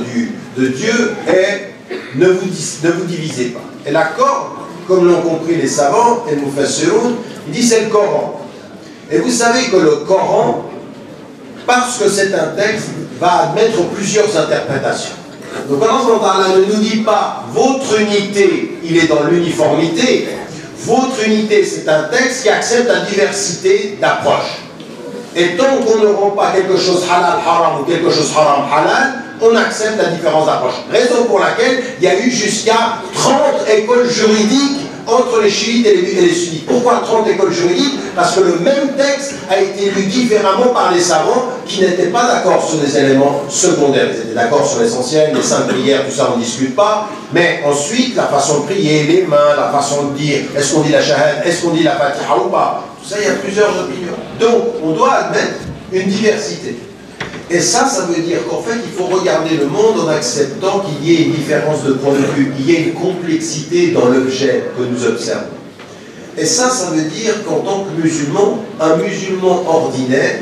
de Dieu et ne vous divisez pas. Et la corde, comme l'ont compris les savants et nous fassirons, il dit c'est le Coran. Et vous savez que le Coran, parce que c'est un texte, va admettre plusieurs interprétations. Donc Allah ne nous dit pas votre unité, il est dans l'uniformité. Votre unité, c'est un texte qui accepte la diversité d'approche. Et tant qu'on ne rend pas quelque chose halal haram ou quelque chose haram halal, on accepte la différence d'approche. Raison pour laquelle il y a eu jusqu'à 30 écoles juridiques entre les chiites et les sunnites. Pourquoi 30 écoles juridiques? Parce que le même texte a été lu différemment par les savants qui n'étaient pas d'accord sur les éléments secondaires. Ils étaient d'accord sur l'essentiel, les 5 prières, tout ça on ne discute pas. Mais ensuite, la façon de prier, les mains, la façon de dire, est-ce qu'on dit la shahad, est-ce qu'on dit la fatiha ou pas? Tout ça, il y a plusieurs opinions. Donc, on doit admettre une diversité. Et ça veut dire qu'en fait, il faut regarder le monde en acceptant qu'il y ait une différence de point de vue, qu'il y ait une complexité dans l'objet que nous observons. Et ça veut dire qu'en tant que musulman, un musulman ordinaire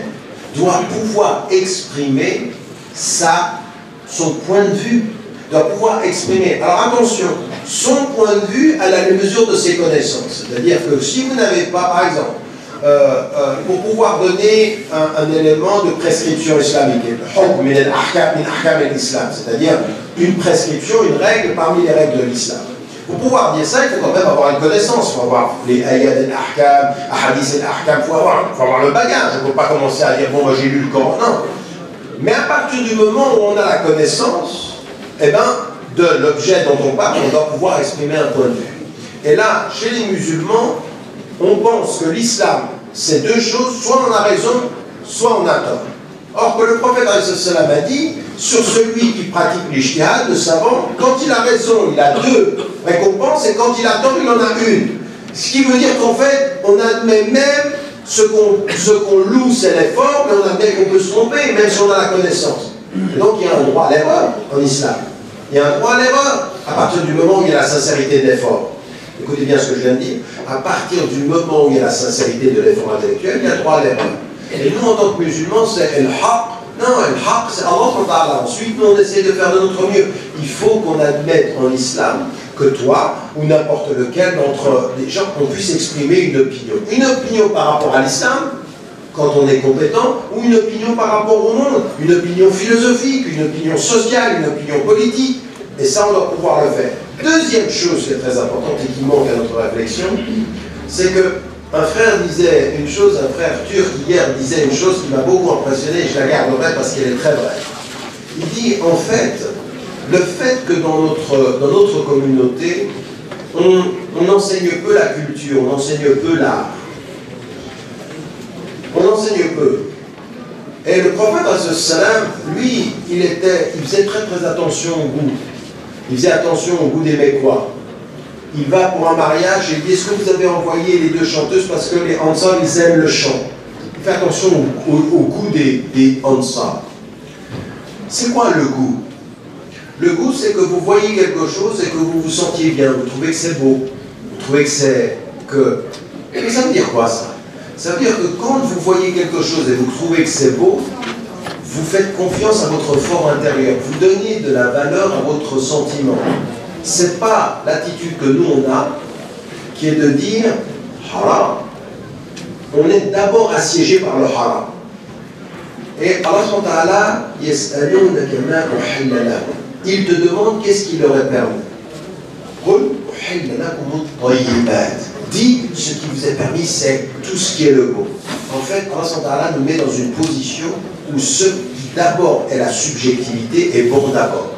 doit pouvoir exprimer son point de vue, doit pouvoir exprimer. Alors attention, son point de vue à la mesure de ses connaissances. C'est-à-dire que si vous n'avez pas, par exemple, pour pouvoir donner un élément de prescription islamique, c'est-à-dire une prescription, une règle parmi les règles de l'islam. Pour pouvoir dire ça, il faut quand même avoir une connaissance, il faut avoir les ayat al-ahkam, ahadith al-ahkam, il faut avoir le bagage, on ne peut pas commencer à dire bon moi j'ai lu le Coran, non. Mais à partir du moment où on a la connaissance, eh ben, de l'objet dont on parle, on doit pouvoir exprimer un point de vue. Et là, chez les musulmans, on pense que l'islam, c'est deux choses, soit on a raison, soit on a tort. Or que le prophète a dit, sur celui qui pratique l'ijtihad, le savant, quand il a raison, il a deux récompenses, et quand il a tort, il en a une. Ce qui veut dire qu'en fait, on admet même ce qu'on loue, c'est l'effort, mais on admet qu'on peut se tromper, même si on a la connaissance. Et donc il y a un droit à l'erreur en islam. Il y a un droit à l'erreur à partir du moment où il y a la sincérité de l'effort. Écoutez bien ce que je viens de dire. À partir du moment où il y a la sincérité de l'effort intellectuel, il y a droit à l'erreur. Et nous, en tant que musulmans, c'est el-haq. Non, el-haq, c'est Allah. Ensuite, nous, on essaie de faire de notre mieux. Il faut qu'on admette en islam que toi, ou n'importe lequel d'entre les gens, on puisse exprimer une opinion. Une opinion par rapport à l'islam, quand on est compétent, ou une opinion par rapport au monde, une opinion philosophique, une opinion sociale, une opinion politique. Et ça, on doit pouvoir le faire. Deuxième chose qui est très importante et qui manque à notre réflexion, c'est que un frère disait une chose, un frère turc hier disait une chose qui m'a beaucoup impressionné, et je la garderai parce qu'elle est très vraie. Il dit, en fait, le fait que dans notre communauté, on enseigne peu la culture, on enseigne peu l'art. On enseigne peu. Et le prophète, lui, il faisait très très attention au goût. Il faisait attention au goût des Mécois. Il va pour un mariage et il dit, est-ce que vous avez envoyé les deux chanteuses parce que les Ansar, ils aiment le chant. Il fait attention au goût des Ansar. C'est quoi le goût? Le goût, c'est que vous voyez quelque chose et que vous vous sentiez bien, vous trouvez que c'est beau, vous trouvez que c'est que... Mais ça veut dire quoi ça? Ça veut dire que quand vous voyez quelque chose et vous trouvez que c'est beau, vous faites confiance à votre fort intérieur, vous donnez de la valeur à votre sentiment. Ce n'est pas l'attitude que nous on a, qui est de dire haram. On est d'abord assiégé par le haram. Et Allah il te demande qu'est-ce qui leur est permis. Dis, ce qui vous est permis, c'est tout ce qui est le beau. En fait, Allah nous met dans une position où ce qui d'abord est la subjectivité est bon d'abord.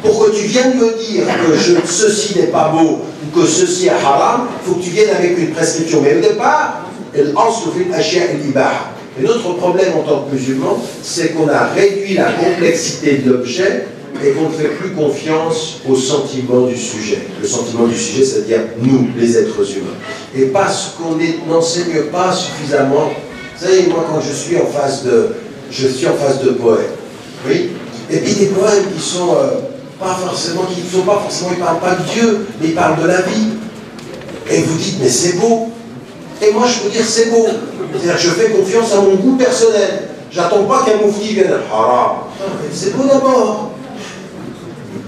Pour que tu viennes me dire que ceci n'est pas beau ou que ceci est haram, il faut que tu viennes avec une prescription. Mais au départ, et notre problème en tant que musulmans, c'est qu'on a réduit la complexité de l'objet et qu'on ne fait plus confiance au sentiment du sujet. Le sentiment du sujet, c'est-à-dire nous, les êtres humains. Et parce qu'on n'enseigne pas suffisamment. Vous savez, moi, quand je suis en face de poèmes, oui, et puis des poèmes qui sont ils ne parlent pas de Dieu, mais ils parlent de la vie. Et vous dites, mais c'est beau. Et moi, je peux dire, c'est beau. C'est-à-dire que je fais confiance à mon goût personnel. J'attends pas qu'un moufti vienne haram. C'est beau d'abord.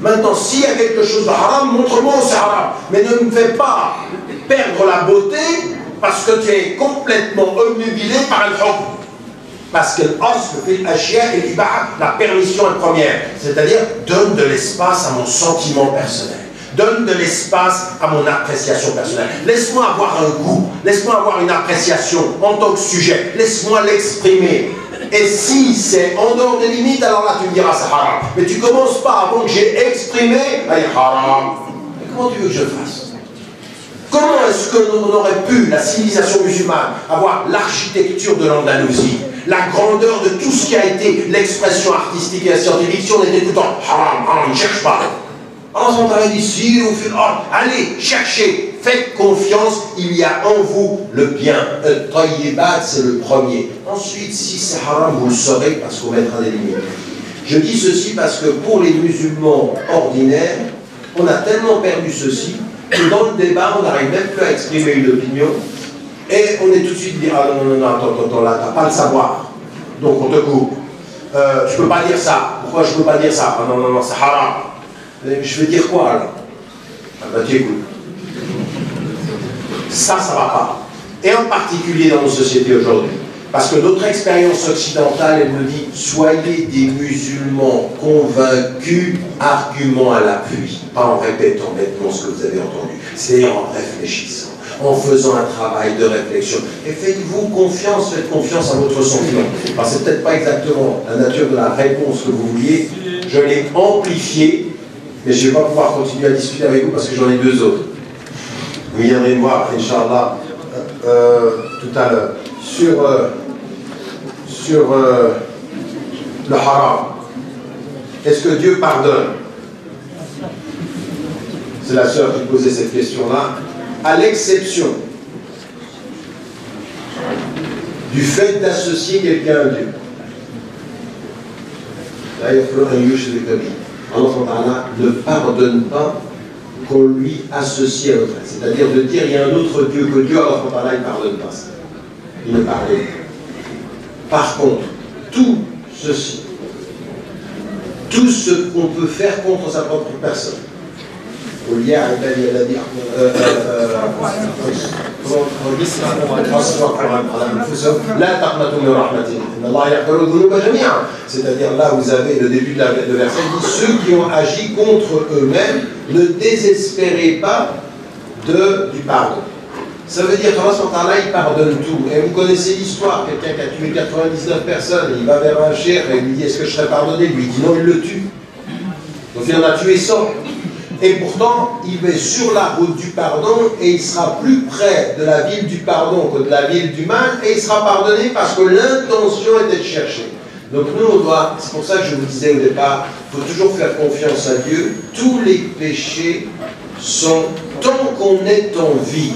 Maintenant, s'il y a quelque chose de haram, montre-moi où c'est haram. Mais ne me fais pas perdre la beauté parce que tu es complètement obnubilé par le hukm. Parce que la permission est première. C'est-à-dire, donne de l'espace à mon sentiment personnel. Donne de l'espace à mon appréciation personnelle. Laisse-moi avoir un goût. Laisse-moi avoir une appréciation en tant que sujet. Laisse-moi l'exprimer. Et si c'est en dehors des limites, alors là tu me diras c'est haram. Mais tu commences pas avant que j'ai exprimé, allez, haram. Mais comment tu veux que je fasse? Comment est-ce qu'on aurait pu, la civilisation musulmane, avoir l'architecture de l'Andalousie, la grandeur de tout ce qui a été l'expression artistique et scientifique, si on était tout le temps haram, haram, ne cherche pas. Alors on t'a dit, si, allez, cherchez, faites confiance, il y a en vous le bien. Tayyibat, c'est le premier. Ensuite, si c'est haram, vous le saurez parce qu'on mettra des limites. Je dis ceci parce que pour les musulmans ordinaires, on a tellement perdu ceci que dans le débat, on n'arrive même plus à exprimer une opinion et on est tout de suite dit, ah non, attends, là, t'as pas le savoir, donc on te coupe. Je peux pas dire ça. Pourquoi je peux pas dire ça? Ah non, c'est haram. Je vais dire quoi alors? Ah bah tu écoutes. Ça va pas. Et en particulier dans nos sociétés aujourd'hui. Parce que notre expérience occidentale, elle nous dit, soyez des musulmans convaincus, argument à l'appui. Pas en répétant bêtement ce que vous avez entendu. C'est en réfléchissant, en faisant un travail de réflexion. Et faites-vous confiance, faites confiance à votre sentiment. Alors c'est peut-être pas exactement la nature de la réponse que vous vouliez. Je l'ai amplifiée. mais je ne vais pas pouvoir continuer à discuter avec vous parce que j'en ai deux autres. Vous viendrez me voir, Inch'Allah, tout à l'heure, sur le haram. Est-ce que Dieu pardonne? C'est la sœur qui posait cette question-là. À l'exception du fait d'associer quelqu'un à Dieu. Allah ne pardonne pas qu'on lui associe à autre. C'est-à-dire de dire il y a un autre Dieu que Dieu, Allah il ne pardonne pas ça. Il ne pardonne pas. Par contre, tout ceci, tout ce qu'on peut faire contre sa propre personne, c'est-à-dire là vous avez le début de verset dit ceux qui ont agi contre eux-mêmes, ne désespérez pas du pardon. Ça veut dire qu'Allah il pardonne tout. Et vous connaissez l'histoire, quelqu'un qui a tué 99 personnes, il va vers un cheikh et il lui dit est-ce que je serai pardonné? Lui il dit non, il le tue. Donc il en a tué 100. Et pourtant, il est sur la route du pardon et il sera plus près de la ville du pardon que de la ville du mal et il sera pardonné parce que l'intention était de chercher. Donc nous, on doit, c'est pour ça que je vous disais au départ, il faut toujours faire confiance à Dieu. Tous les péchés sont, tant qu'on est en vie,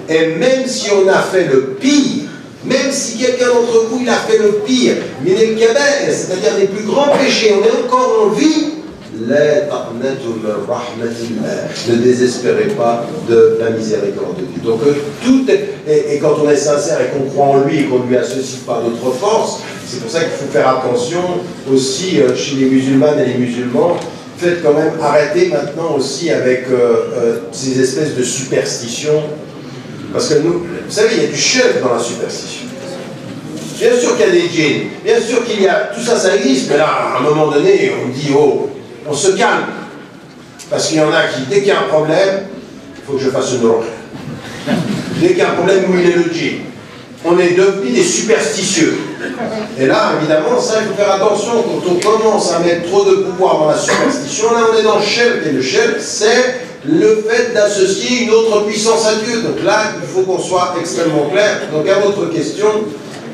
et même si on a fait le pire, même si quelqu'un d'entre vous, il a fait le pire, c'est-à-dire les plus grands péchés, on est encore en vie, ne désespérez pas de la miséricorde de Dieu. Donc tout est, et quand on est sincère et qu'on croit en lui et qu'on ne lui associe pas d'autres forces, c'est pour ça qu'il faut faire attention aussi chez les musulmanes et les musulmans. Faites quand même arrêter maintenant aussi avec ces espèces de superstitions. Parce que nous, vous savez, il y a du chef dans la superstition. Bien sûr qu'il y a des djinns, bien sûr qu'il y a... Tout ça, ça existe, mais là, à un moment donné, on dit, oh, on se calme. Parce qu'il y en a qui, dès qu'il y a un problème, il faut que je fasse une ruqya. Dès qu'il y a un problème, où il est le djinn. On est devenus des superstitieux. Et là, évidemment, ça, il faut faire attention. Quand on commence à mettre trop de pouvoir dans la superstition, là, on est dans le shirk. Et le shirk, c'est le fait d'associer une autre puissance à Dieu. Donc là, il faut qu'on soit extrêmement clair. Donc à votre question,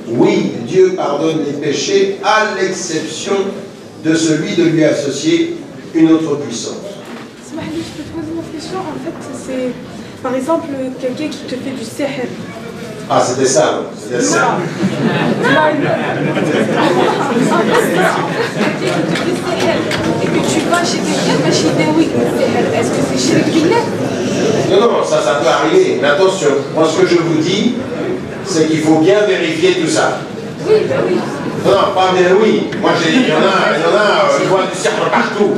oui, Dieu pardonne les péchés à l'exception de celui de lui associer une autre puissance. Smahli, je peux te poser une question. En fait, c'est par exemple quelqu'un qui te fait du sihr. Ah, c'était ça, c'était ça. Et que tu vas chez quelqu'un, mais chez des oui, est-ce que c'est shirk billah? Non, non, ça peut arriver. Mais attention, moi ce que je vous dis, c'est qu'il faut bien vérifier tout ça. Oui, ben oui. Non, non, pas bien oui. Moi j'ai dit, il y en a, ils voient du cirque partout.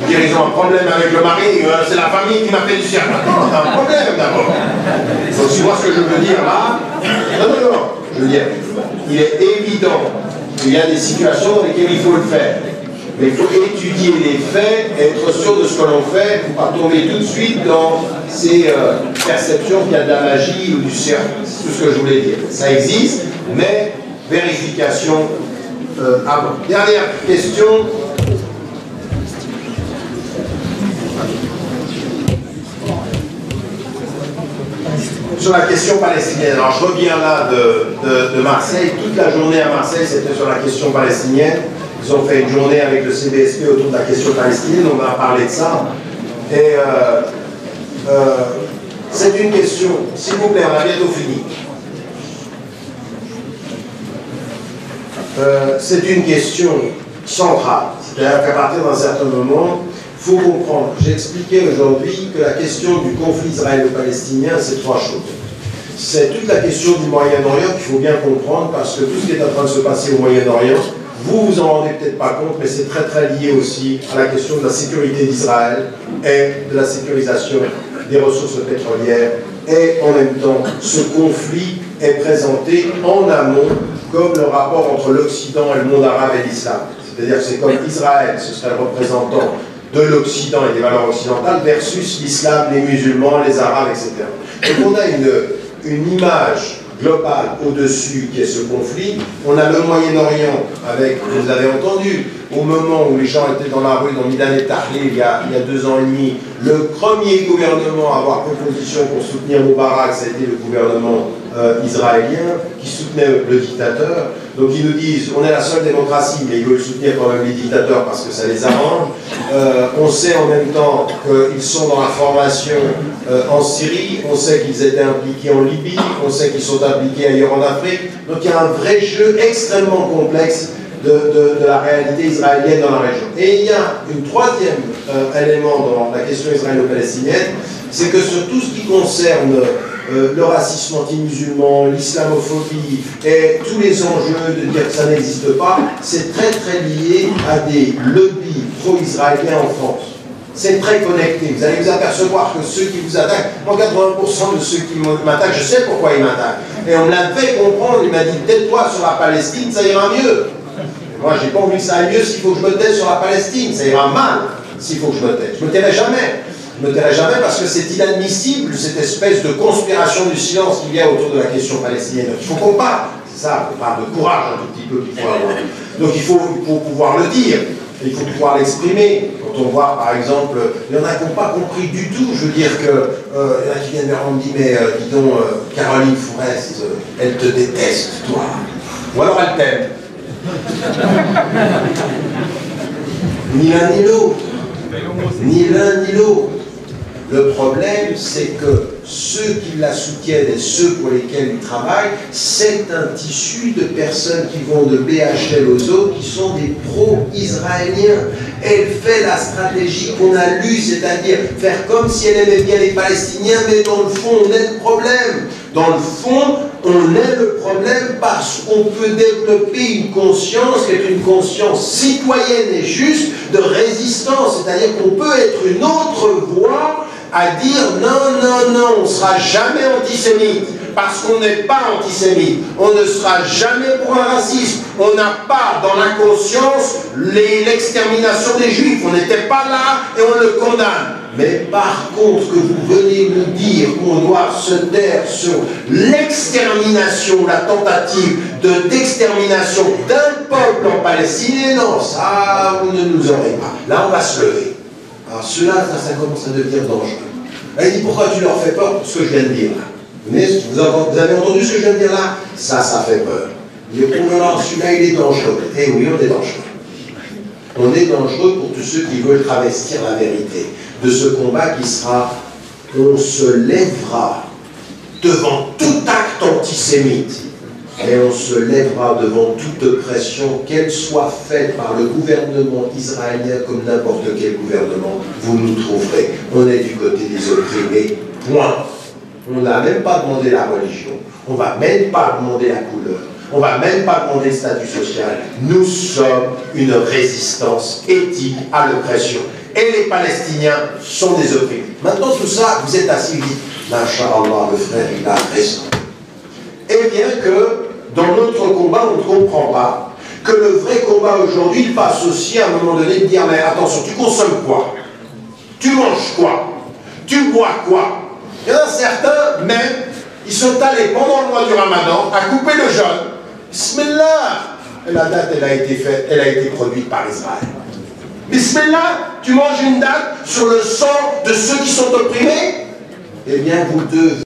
Ils ont un problème avec le mari, c'est la famille qui m'a fait du cirque. Non, c'est un problème d'abord. Donc tu vois ce que je veux dire là? Non, non, non. Je veux dire, il est évident qu'il y a des situations dans lesquelles il faut le faire. Mais il faut étudier les faits, être sûr de ce que l'on fait, pour ne pas tomber tout de suite dans ces perceptions qu'il y a de la magie ou du cirque. C'est tout ce que je voulais dire. Ça existe, mais vérification avant. Dernière question. Sur la question palestinienne. Alors je reviens là de Marseille. Toute la journée à Marseille, c'était sur la question palestinienne. Ils ont fait une journée avec le CBSP autour de la question palestinienne. On va parler de ça. Et c'est une question, s'il vous plaît, on a bientôt fini. C'est une question centrale. C'est-à-dire qu'à partir d'un certain moment, il faut comprendre. J'ai expliqué aujourd'hui que la question du conflit israélo-palestinien, c'est trois choses. C'est toute la question du Moyen-Orient qu'il faut bien comprendre, parce que tout ce qui est en train de se passer au Moyen-Orient, vous vous en rendez peut-être pas compte, mais c'est très très lié aussi à la question de la sécurité d'Israël et de la sécurisation des ressources pétrolières. Et en même temps, ce conflit est présenté en amont comme le rapport entre l'Occident et le monde arabe et l'islam. C'est-à-dire que c'est comme Israël, ce serait le représentant de l'Occident et des valeurs occidentales, versus l'islam, les musulmans, les arabes, etc. Donc on a une image globale au-dessus qui est ce conflit. On a le Moyen-Orient avec, vous avez entendu, au moment où les gens étaient dans la rue, dans Midan et Tahlil, il y a 2 ans et demi, le premier gouvernement à avoir proposition pour soutenir Moubarak, ça a été le gouvernement israélien qui soutenait le dictateur. Donc ils nous disent, on est la seule démocratie, mais ils veulent soutenir quand même les dictateurs parce que ça les arrange. On sait en même temps qu'ils sont dans la formation en Syrie, on sait qu'ils étaient impliqués en Libye, on sait qu'ils sont impliqués ailleurs en Afrique. Donc il y a un vrai jeu extrêmement complexe de la réalité israélienne dans la région. Et il y a un troisième élément dans la question israélo-palestinienne, c'est que sur tout ce qui concerne le racisme anti-musulman, l'islamophobie et tous les enjeux de dire que ça n'existe pas, c'est très très lié à des lobbies pro-israéliens en France. C'est très connecté. Vous allez vous apercevoir que ceux qui vous attaquent, moi 80% de ceux qui m'attaquent, je sais pourquoi ils m'attaquent. Et on me l'a fait comprendre, il m'a dit tais-toi sur la Palestine, ça ira mieux. Et moi j'ai pas envie que ça aille mieux s'il faut que je me taise sur la Palestine, ça ira mal s'il faut que je me taise. Je me tairai jamais. Je ne me tairai jamais parce que c'est inadmissible, cette espèce de conspiration du silence qu'il y a autour de la question palestinienne. Il faut qu'on parle, c'est ça, on parle de courage un tout petit peu qu'il faut avoir. Donc il faut pouvoir le dire, il faut pouvoir l'exprimer. Quand on voit par exemple, il y en a qui n'ont pas compris du tout, je veux dire que, il y en a qui viennent vers moi et me disent, mais dis donc, Caroline Fourest, elle te déteste, toi. Ou alors elle t'aime. Ni l'un ni l'autre. Ni l'un ni l'autre. Le problème, c'est que ceux qui la soutiennent et ceux pour lesquels ils travaillent, c'est un tissu de personnes qui vont de BHL aux autres, qui sont des pro-israéliens. Elle fait la stratégie qu'on a lue, c'est-à-dire faire comme si elle aimait bien les Palestiniens, mais dans le fond, on est le problème. Dans le fond, on est le problème parce qu'on peut développer une conscience qui est une conscience citoyenne et juste de résistance, c'est-à-dire qu'on peut être une autre voix à dire non, non, non, on ne sera jamais antisémite parce qu'on n'est pas antisémite, on ne sera jamais pour un racisme, on n'a pas dans la conscience l'extermination des juifs, on n'était pas là et on le condamne. Mais par contre, que vous venez nous dire qu'on doit se taire sur l'extermination, la tentative d'extermination d'un peuple en Palestine, non, ça, vous ne nous aurez pas. Là, on va se lever. Alors cela, ça commence à devenir dangereux. Elle dit, pourquoi tu leur fais peur pour ce que je viens de dire là? Vous avez entendu ce que je viens de dire là? Ça fait peur. Il dit, oh là là, celui-là, il est dangereux. Eh oui, on est dangereux. On est dangereux pour tous ceux qui veulent travestir la vérité de ce combat qui sera, on se lèvera devant tout acte antisémite et on se lèvera devant toute pression, qu'elle soit faite par le gouvernement israélien comme n'importe quel gouvernement, vous nous trouverez. On est du côté des opprimés, point. On n'a même pas demandé la religion, on ne va même pas demander la couleur, on ne va même pas demander le statut social. Nous sommes une résistance éthique à l'oppression. Et les Palestiniens sont des opprimés. Maintenant, tout ça, vous êtes assis vite. Masha'Allah, le frère, il a raison. Et bien que, dans notre combat, on ne comprend pas que le vrai combat aujourd'hui, il passe aussi à un moment donné de dire, mais attention, tu consommes quoi? Tu manges quoi? Tu bois quoi? Il y en a certains, même, ils sont allés pendant le mois du Ramadan à couper le jeûne. Bismillah! Et la date, elle a été faite, elle a été produite par Israël. Bismillah, tu manges une date sur le sang de ceux qui sont opprimés? Eh bien, vous devez